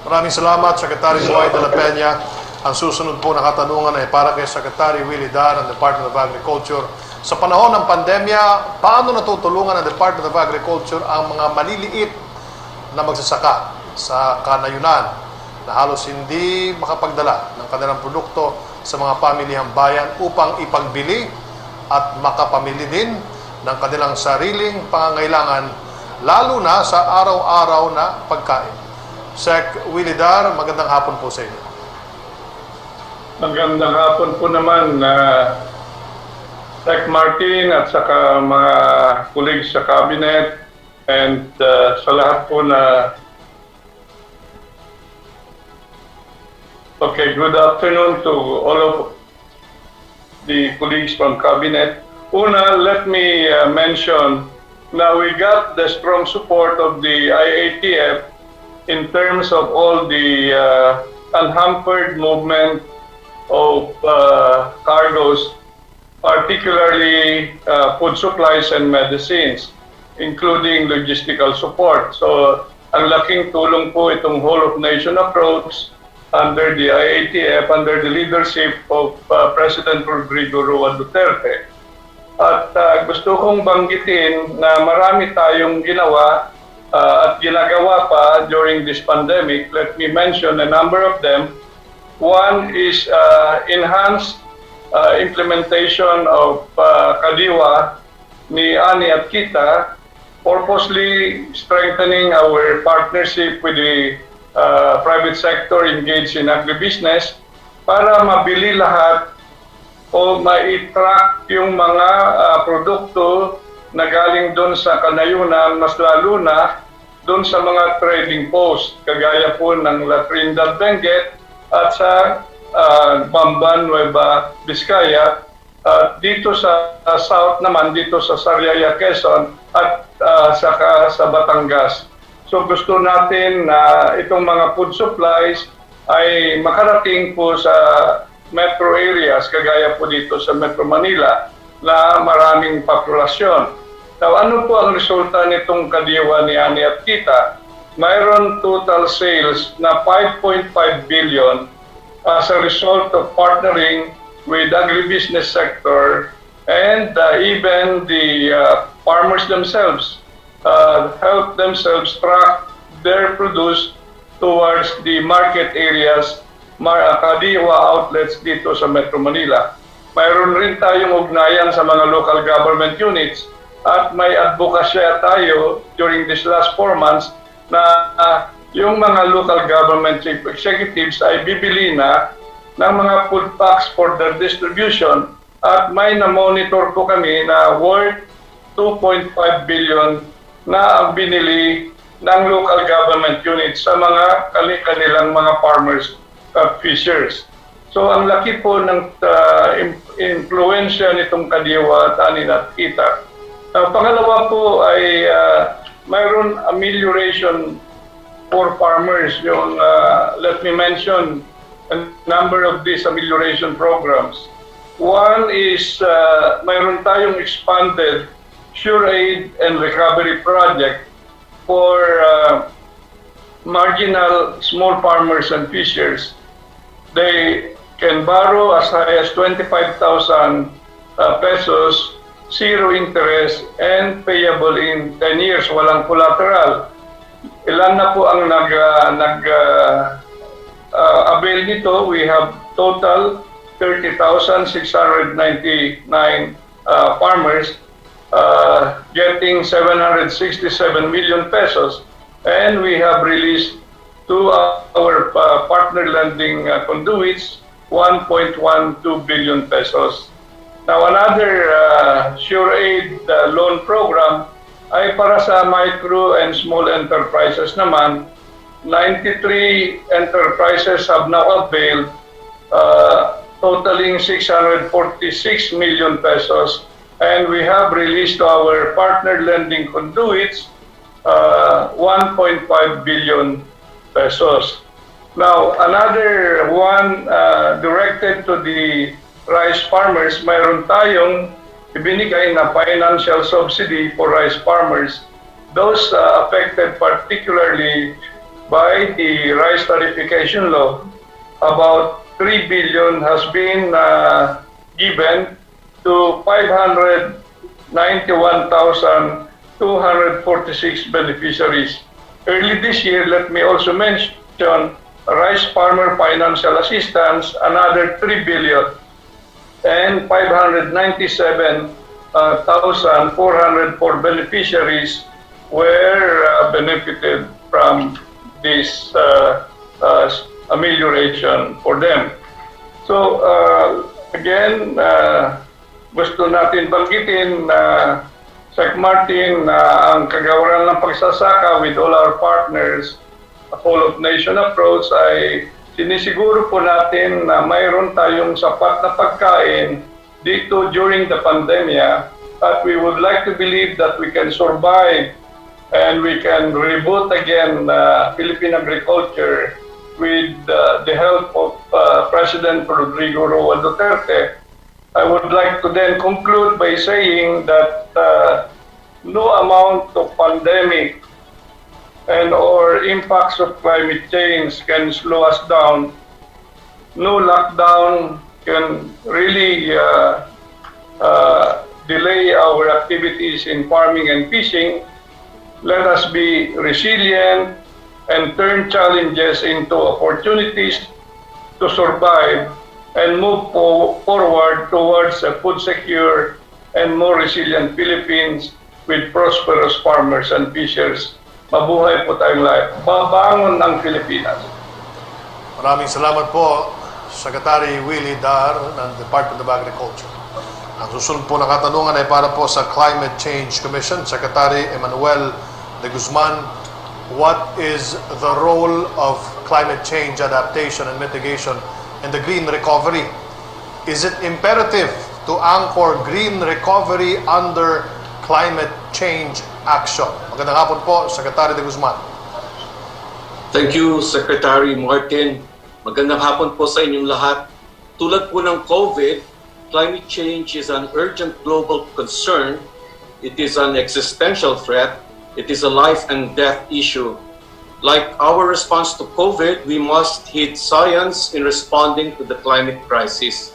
Maraming salamat, Secretary Boy de la Peña. Ang susunod po na katanungan ay para kay Secretary Willie Dar ng Department of Agriculture. Sa panahon ng pandemya, paano natutulungan ng Department of Agriculture ang mga maliliit na magsasaka sa kanayunan na halos hindi makapagdala ng kanilang produkto sa mga pamilihang bayan upang ipagbili at makapamili din ng kanilang sariling pangangailangan, lalo na sa araw-araw na pagkain. Sec. Willidar, magandang hapon po sa inyo. Magandang hapon po naman Sec. Martin at saka mga colleagues sa cabinet and sa lahat po na good afternoon to all of the colleagues from cabinet. Una, let me mention na we got the strong support of the IATF in terms of all the unhampered movement of cargoes, particularly food supplies and medicines, including logistical support. So, ang laking tulong po itong whole of nation approach under the IATF, under the leadership of President Rodrigo Roa Duterte. At gusto kong banggitin na marami tayong ginawa at ginagawa pa during this pandemic. Let me mention a number of them. One is enhanced implementation of Kadiwa ni Ani at Kita, purposely strengthening our partnership with the private sector engaged in agribusiness para mabili lahat o ma-track yung mga produkto na galing doon sa kanayunan, mas lalo na doon sa mga trading post, kagaya po ng La Trinidad Benguet at sa Bamban, Nueva Vizcaya, dito sa South naman, dito sa Sariaya, Quezon at saka sa Batangas. So gusto natin na itong mga food supplies ay makarating po sa metro areas, kagaya po dito sa Metro Manila na maraming populasyon. Now, ano po ang resulta nitong Kadiwa ni Ani at Kita? Mayroon total sales na 5.5 billion as a result of partnering with agribusiness sector and even the farmers themselves. Help themselves track their produce towards the market areas, Kadiwa outlets dito sa Metro Manila. Mayroon rin tayong ugnayan sa mga local government units at may advokasya tayo during this last 4 months na yung mga local government chief executives ay bibili na ng mga food packs for their distribution at may na-monitor po kami na worth 2.5 billion na ang binili ng local government units sa mga kanilang mga farmers at fishers. So ang laki po ng influensya nitong Kadiwa at Ani at Kita. Pangalawa po ay mayroon amelioration for farmers. Yung, let me mention a number of these amelioration programs. One is mayroon tayong expanded Sure Aid and Recovery Project for marginal small farmers and fishers. They can borrow as high as 25,000 pesos, zero interest, and payable in 10 years, walang collateral. Ilan na po ang nag-avail nito? We have total 30,699 farmers getting 767 million pesos, and we have released to our partner lending conduits 1.12 billion pesos. Now another Sure Aid loan program ay para sa micro and small enterprises naman. 93 enterprises have now availed, totaling 646 million pesos. And we have released to our partner lending conduits 1.5 billion pesos. Now, another one directed to the rice farmers, mayroon tayong ibinigay na financial subsidy for rice farmers. Those affected particularly by the rice tariffication law. About 3 billion has been given to 591,246 beneficiaries. Early this year, let me also mention rice farmer financial assistance, another 3 billion. and 597,404 beneficiaries were benefited from this amelioration for them. So again, gusto natin banggitin na Sec Martin na ang kagawaran ng pagsasaka with all our partners, a whole of nation approach, ay sinisiguro po natin na mayroon tayong sapat na pagkain dito during the pandemya, at we would like to believe that we can survive and we can reboot again Philippine agriculture with the help of President Rodrigo Roa Duterte. I would like to then conclude by saying that no amount of pandemic and or impacts of climate change can slow us down. No lockdown can really delay our activities in farming and fishing. Let us be resilient and turn challenges into opportunities to survive and move forward towards a food secure and more resilient Philippines with prosperous farmers and fishers. Mabuhay po tayong lahat. Babangon ang Pilipinas. Maraming salamat po, Secretary Willie Dar ng Department of Agriculture. Ang susunod po na katanungan ay para po sa Climate Change Commission, Secretary Emmanuel de Guzman. What is the role of climate change adaptation and mitigation in the green recovery? Is it imperative to anchor green recovery under climate change action? Magandang hapon po, Secretary de Guzman. Thank you, Secretary Martin. Magandang hapon po sa inyong lahat. Tulad po ng COVID, climate change is an urgent global concern. It is an existential threat. It is a life and death issue. Like our response to COVID, we must heed science in responding to the climate crisis.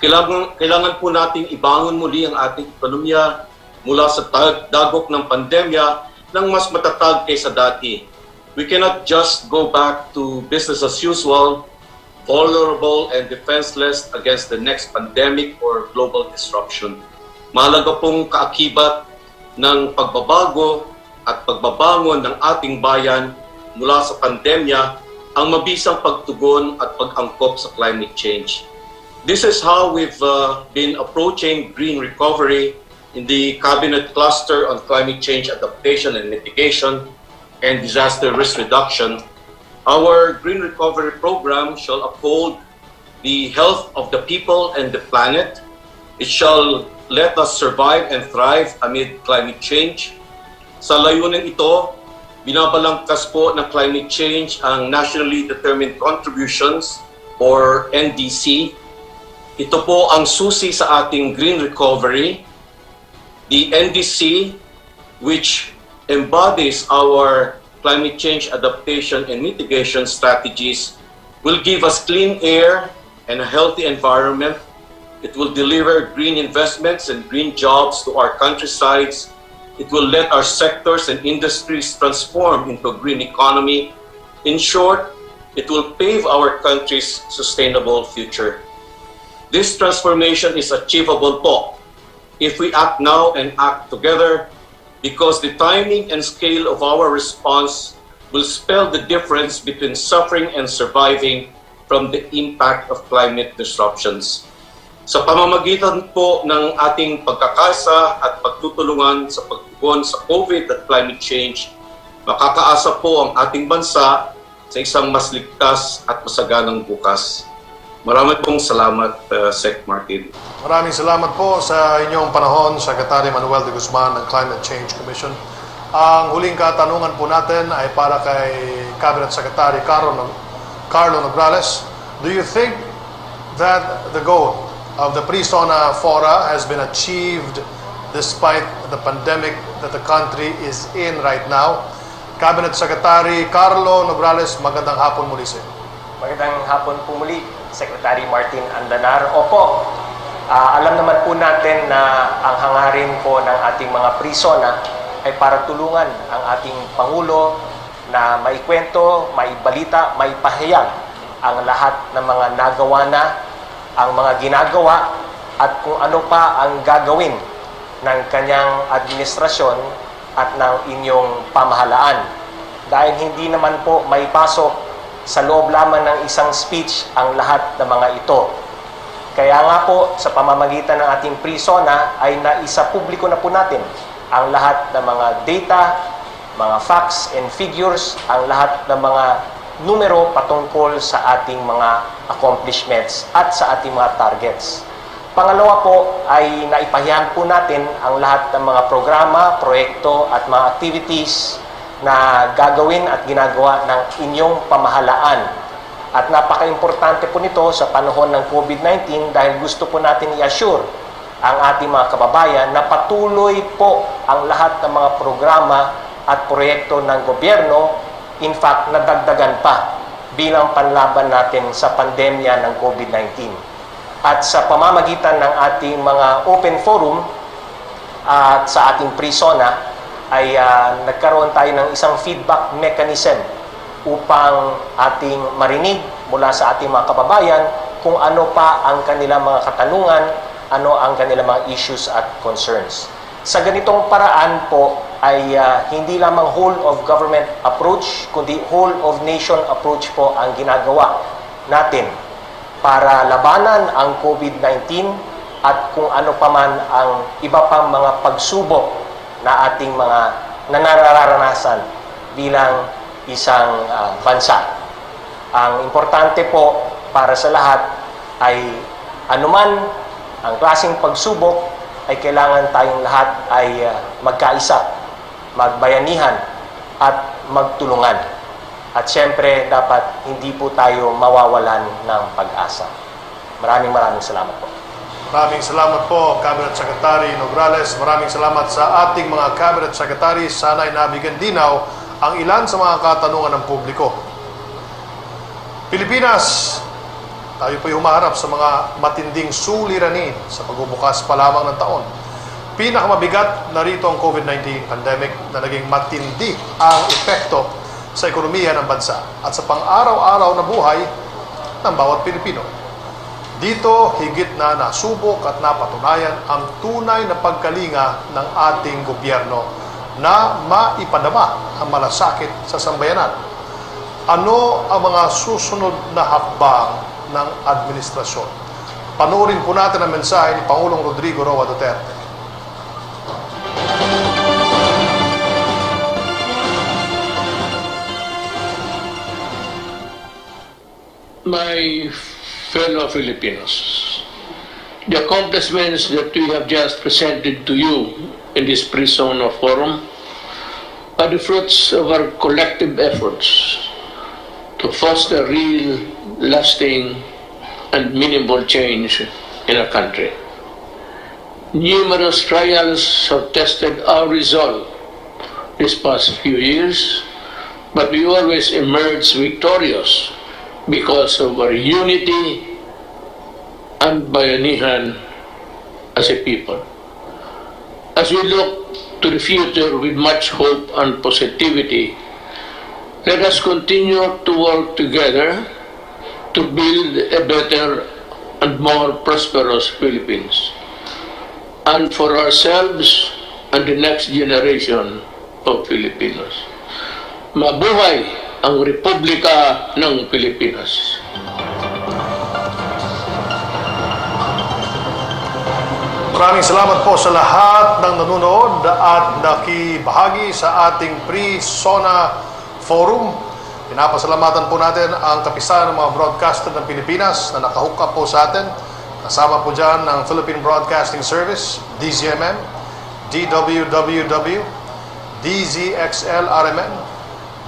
Kailangan po nating ibangon muli ang ating ekonomiya mula sa dagok ng pandemya ng mas matatag kaysa dati. We cannot just go back to business as usual, vulnerable and defenseless against the next pandemic or global disruption. Mahalaga pong kaakibat ng pagbabago at pagbabangon ng ating bayan mula sa pandemya ang mabisang pagtugon at pag-angkop sa climate change. This is how we've been approaching green recovery in the Cabinet Cluster on Climate Change Adaptation and Mitigation and Disaster Risk Reduction. Our Green Recovery Program shall uphold the health of the people and the planet. It shall let us survive and thrive amid climate change. Sa layunin ito, binabalangkas po ng climate change ang Nationally Determined Contributions or NDC. Ito po ang susi sa ating green recovery. The NDC, which embodies our climate change adaptation and mitigation strategies, will give us clean air and a healthy environment. It will deliver green investments and green jobs to our countrysides. It will let our sectors and industries transform into a green economy. In short, it will pave our country's sustainable future. This transformation is achievable po if we act now and act together, because the timing and scale of our response will spell the difference between suffering and surviving from the impact of climate disruptions. Sa pamamagitan po ng ating pagkakasa at pagtutulungan sa pagtugon sa COVID at climate change, makakaasa po ang ating bansa sa isang mas ligtas at masaganang bukas. Maraming pong salamat, Sec Martin. Maraming salamat po sa inyong panahon, Secretary Manuel de Guzman ng Climate Change Commission. Ang huling katanungan po natin ay para kay Cabinet Secretary Carlo Nograles. Do you think that the goal of the Pre-SONA fora has been achieved despite the pandemic that the country is in right now? Cabinet Secretary Carlo Nograles, magandang hapon muli sa iyo. Magandang hapon po muli, Secretary Martin Andanar. Opo, alam naman po natin na ang hangarin po ng ating mga Pre-SONA ay para tulungan ang ating Pangulo na maikwento, maibalita, maipahayag ang lahat ng mga nagawa na, ang mga ginagawa at kung ano pa ang gagawin ng kanyang administrasyon at ng inyong pamahalaan. Dahil hindi naman po may pasok sa loob lamang ng isang speech ang lahat ng mga ito. Kaya nga po, sa pamamagitan ng ating Pre-SONA ay naisapubliko na po natin ang lahat ng mga data, mga facts and figures, ang lahat ng mga numero patungkol sa ating mga accomplishments at sa ating mga targets. Pangalawa po ay naipahayag po natin ang lahat ng mga programa, proyekto at mga activities na gagawin at ginagawa ng inyong pamahalaan. At napaka-importante po nito sa panahon ng COVID-19 dahil gusto po natin i-assure ang ating mga kababayan na patuloy po ang lahat ng mga programa at proyekto ng gobyerno, in fact, nadagdagan pa bilang panlaban natin sa pandemya ng COVID-19. At sa pamamagitan ng ating mga open forum at sa ating Pre-SONA ay nagkaroon tayo ng isang feedback mechanism upang ating marinig mula sa ating mga kababayan kung ano pa ang kanilang mga katanungan, ano ang kanilang mga issues at concerns. Sa ganitong paraan po ay hindi lamang whole of government approach, kundi whole of nation approach po ang ginagawa natin para labanan ang COVID-19 at kung ano pa man ang iba pang mga pagsubok na ating mga nararanasan bilang isang bansa. Ang importante po para sa lahat ay anuman ang klaseng pagsubok ay kailangan tayong lahat ay magkaisa, magbayanihan at magtulungan. At syempre dapat hindi po tayo mawawalan ng pag-asa. Maraming salamat po. Maraming salamat po, Cabinet Secretary Nograles. Maraming salamat sa ating mga Cabinet Secretary. Sana ay nabigyan dinaw ang ilan sa mga katanungan ng publiko. Pilipinas, tayo po'y humaharap sa mga matinding suliranin sa pagbubukas pa lamang ng taon. Pinakamabigat na rito ang COVID-19 pandemic na naging matindi ang epekto sa ekonomiya ng bansa at sa pang-araw-araw na buhay ng bawat Pilipino. Dito, higit na nasubok at napatunayan ang tunay na pagkalinga ng ating gobyerno na maipadama ang malasakit sa sambayanan. Ano ang mga susunod na hakbang ng administrasyon? Panoorin po natin ang mensahe ni Pangulong Rodrigo Roa Duterte. My fellow Filipinos, the accomplishments that we have just presented to you in this Pre-SONA forum are the fruits of our collective efforts to foster real, lasting, and meaningful change in our country. Numerous trials have tested our resolve these past few years, but we always emerge victorious because of our unity and bayanihan as a people. As we look to the future with much hope and positivity, let us continue to work together to build a better and more prosperous Philippines, and for ourselves and the next generation of Filipinos. Mabuhay ang Republika ng Pilipinas. Maraming salamat po sa lahat ng nanonood at nakibahagi sa ating Pre-SONA Forum. Pinapasalamatan po natin ang kapisanan ng mga broadcaster ng Pilipinas na nakahook up po sa atin. Kasama po dyan ng Philippine Broadcasting Service, DZMM, DWWW, DZXL-RMN,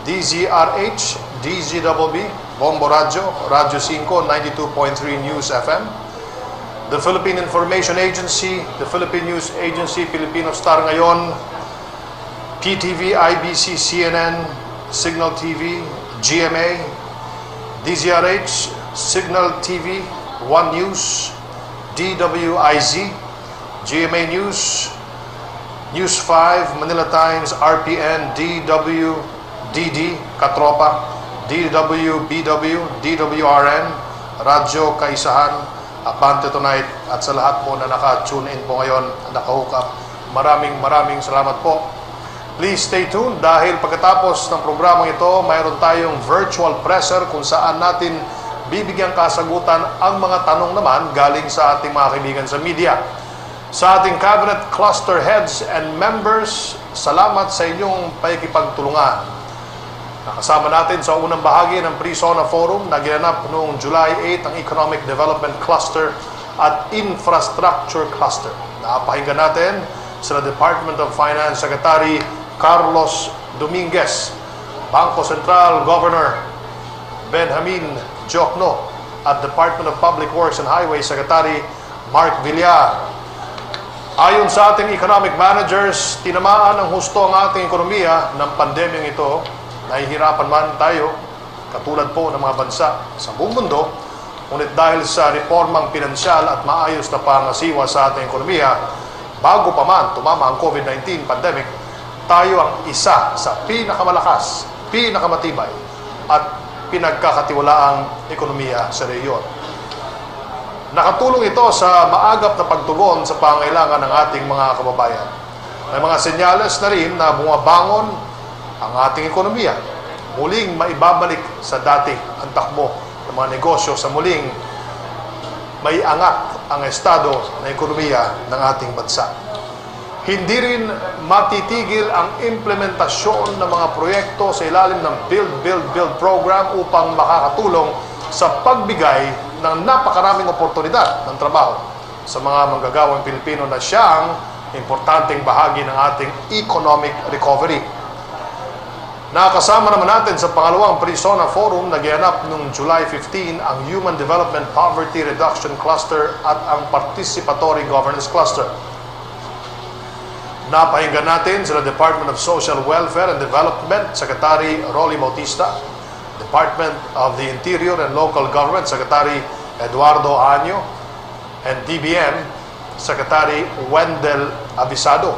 DZRH, DZBB, Bombo Radio, Radio 5, 92.3 News FM, the Philippine Information Agency, the Philippine News Agency, Filipino Star Ngayon, PTV, IBC, CNN, Signal TV, GMA, DZRH, Signal TV, One News, DWIZ, GMA News, News 5, Manila Times, RPN, DD, Katropa, DWBW, DWRN, Radyo Kaisahan, Abante tonight at sa lahat po na naka-tune in po ngayon, naka-hook up. Maraming salamat po. Please stay tuned dahil pagkatapos ng programang ito, mayroon tayong virtual presser kung saan natin bibigyang kasagutan ang mga tanong naman galing sa ating mga kaibigan sa media. Sa ating cabinet cluster heads and members, salamat sa inyong pakikipagtulungan. Nakasama natin sa unang bahagi ng Pre-SONA Forum na ginanap noong July 8 ang Economic Development Cluster at Infrastructure Cluster. Napakinggan natin sila Department of Finance Secretary Carlos Dominguez, Bangko Sentral Governor Benjamin Diokno at Department of Public Works and Highways Secretary Mark Villar. Ayon sa ating economic managers, tinamaan ng husto ang ating ekonomiya ng pandemyang ito. Nahihirapan man tayo, katulad po ng mga bansa sa buong mundo, ngunit dahil sa reformang pinansyal at maayos na pangasiwa sa ating ekonomiya, bago pa man tumama ang COVID-19 pandemic, tayo ang isa sa pinakamalakas, pinakamatibay at pinagkakatiwalaang ekonomiya sa rehiyon. Nakatulong ito sa maagap na pagtugon sa pangailangan ng ating mga kababayan. May mga senyales na rin na bumabangon ang ating ekonomiya. Muling maibabalik sa dati ang takbo ng mga negosyo sa muling may angat ang estado ng ekonomiya ng ating bansa. Hindi rin matitigil ang implementasyon ng mga proyekto sa ilalim ng Build program upang makakatulong sa pagbigay ng napakaraming oportunidad ng trabaho sa mga manggagawang Pilipino na siyang importanteng bahagi ng ating economic recovery. Nakasama naman natin sa pangalawang Pre-SONA Forum na ginanap noong July 15 ang Human Development Poverty Reduction Cluster at ang Participatory Governance Cluster. Napahinggan natin sila Department of Social Welfare and Development Secretary Rolly Bautista, Department of the Interior and Local Government Secretary Eduardo Año, and DBM Secretary Wendell Avisado.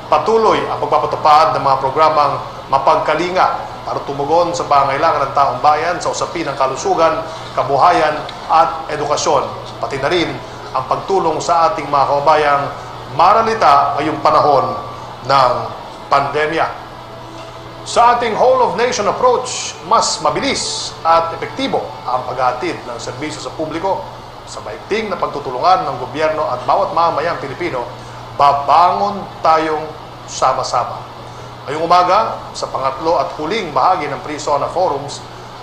Patuloy ang pagpapatupad ng mga programang mapagkalinga para tumugon sa pangailangan ng taong bayan sa usapin ng kalusugan, kabuhayan at edukasyon, pati na rin ang pagtulong sa ating mga kababayang maralita ngayong panahon ng pandemya. Sa ating whole-of-nation approach, mas mabilis at epektibo ang paghatid ng serbisyo sa publiko sa maigting na pagtutulungan ng gobyerno at bawat mamamayang Pilipino, babangon tayong sama-sama. Ngayong umaga, sa pangatlo at huling bahagi ng Pre-SONA Forums,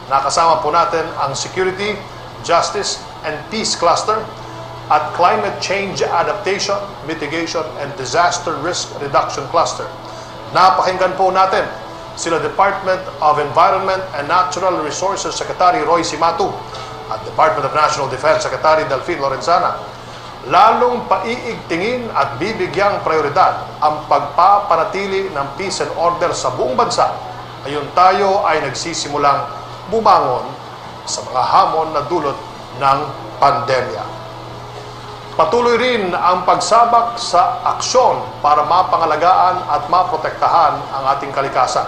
nakasama po natin ang Security, Justice, and Peace Cluster at Climate Change Adaptation, Mitigation, and Disaster Risk Reduction Cluster. Napakinggan po natin sila Department of Environment and Natural Resources Secretary Roy Simatu at Department of National Defense Secretary Delfin Lorenzana. Lalong paiigtingin at bibigyang prioridad ang pagpapanatili ng peace and order sa buong bansa. Ayon tayo ay nagsisimulang bumangon sa mga hamon na dulot ng pandemya. Patuloy rin ang pagsabak sa aksyon para mapangalagaan at maprotektahan ang ating kalikasan.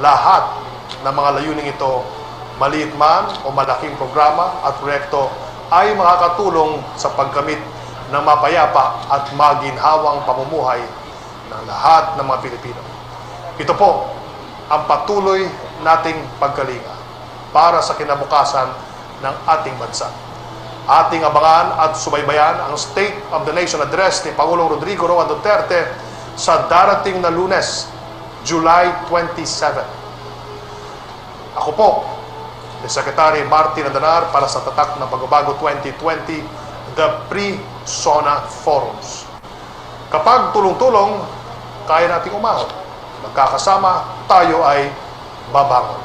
Lahat ng mga layuning ito, maliit man o malaking programa at proyekto, ay makakatulong sa pagkamit ng mapayapa at maginhawang pamumuhay ng lahat ng mga Pilipino. Ito po ang patuloy nating pagkalinga para sa kinabukasan ng ating bansa. Ating abangan at subaybayan ang State of the Nation Address ni Pangulong Rodrigo Roa Duterte sa darating na Lunes, July 27. Ako po, ni Secretary Martin Andanar para sa Tatak ng Pagbabago 2020, the Pre-SONA Forums. Kapag tulong-tulong, kaya nating umahon. Magkakasama, tayo ay babangon.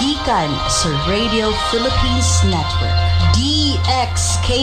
Gikan sa Radio Philippines Network, DXK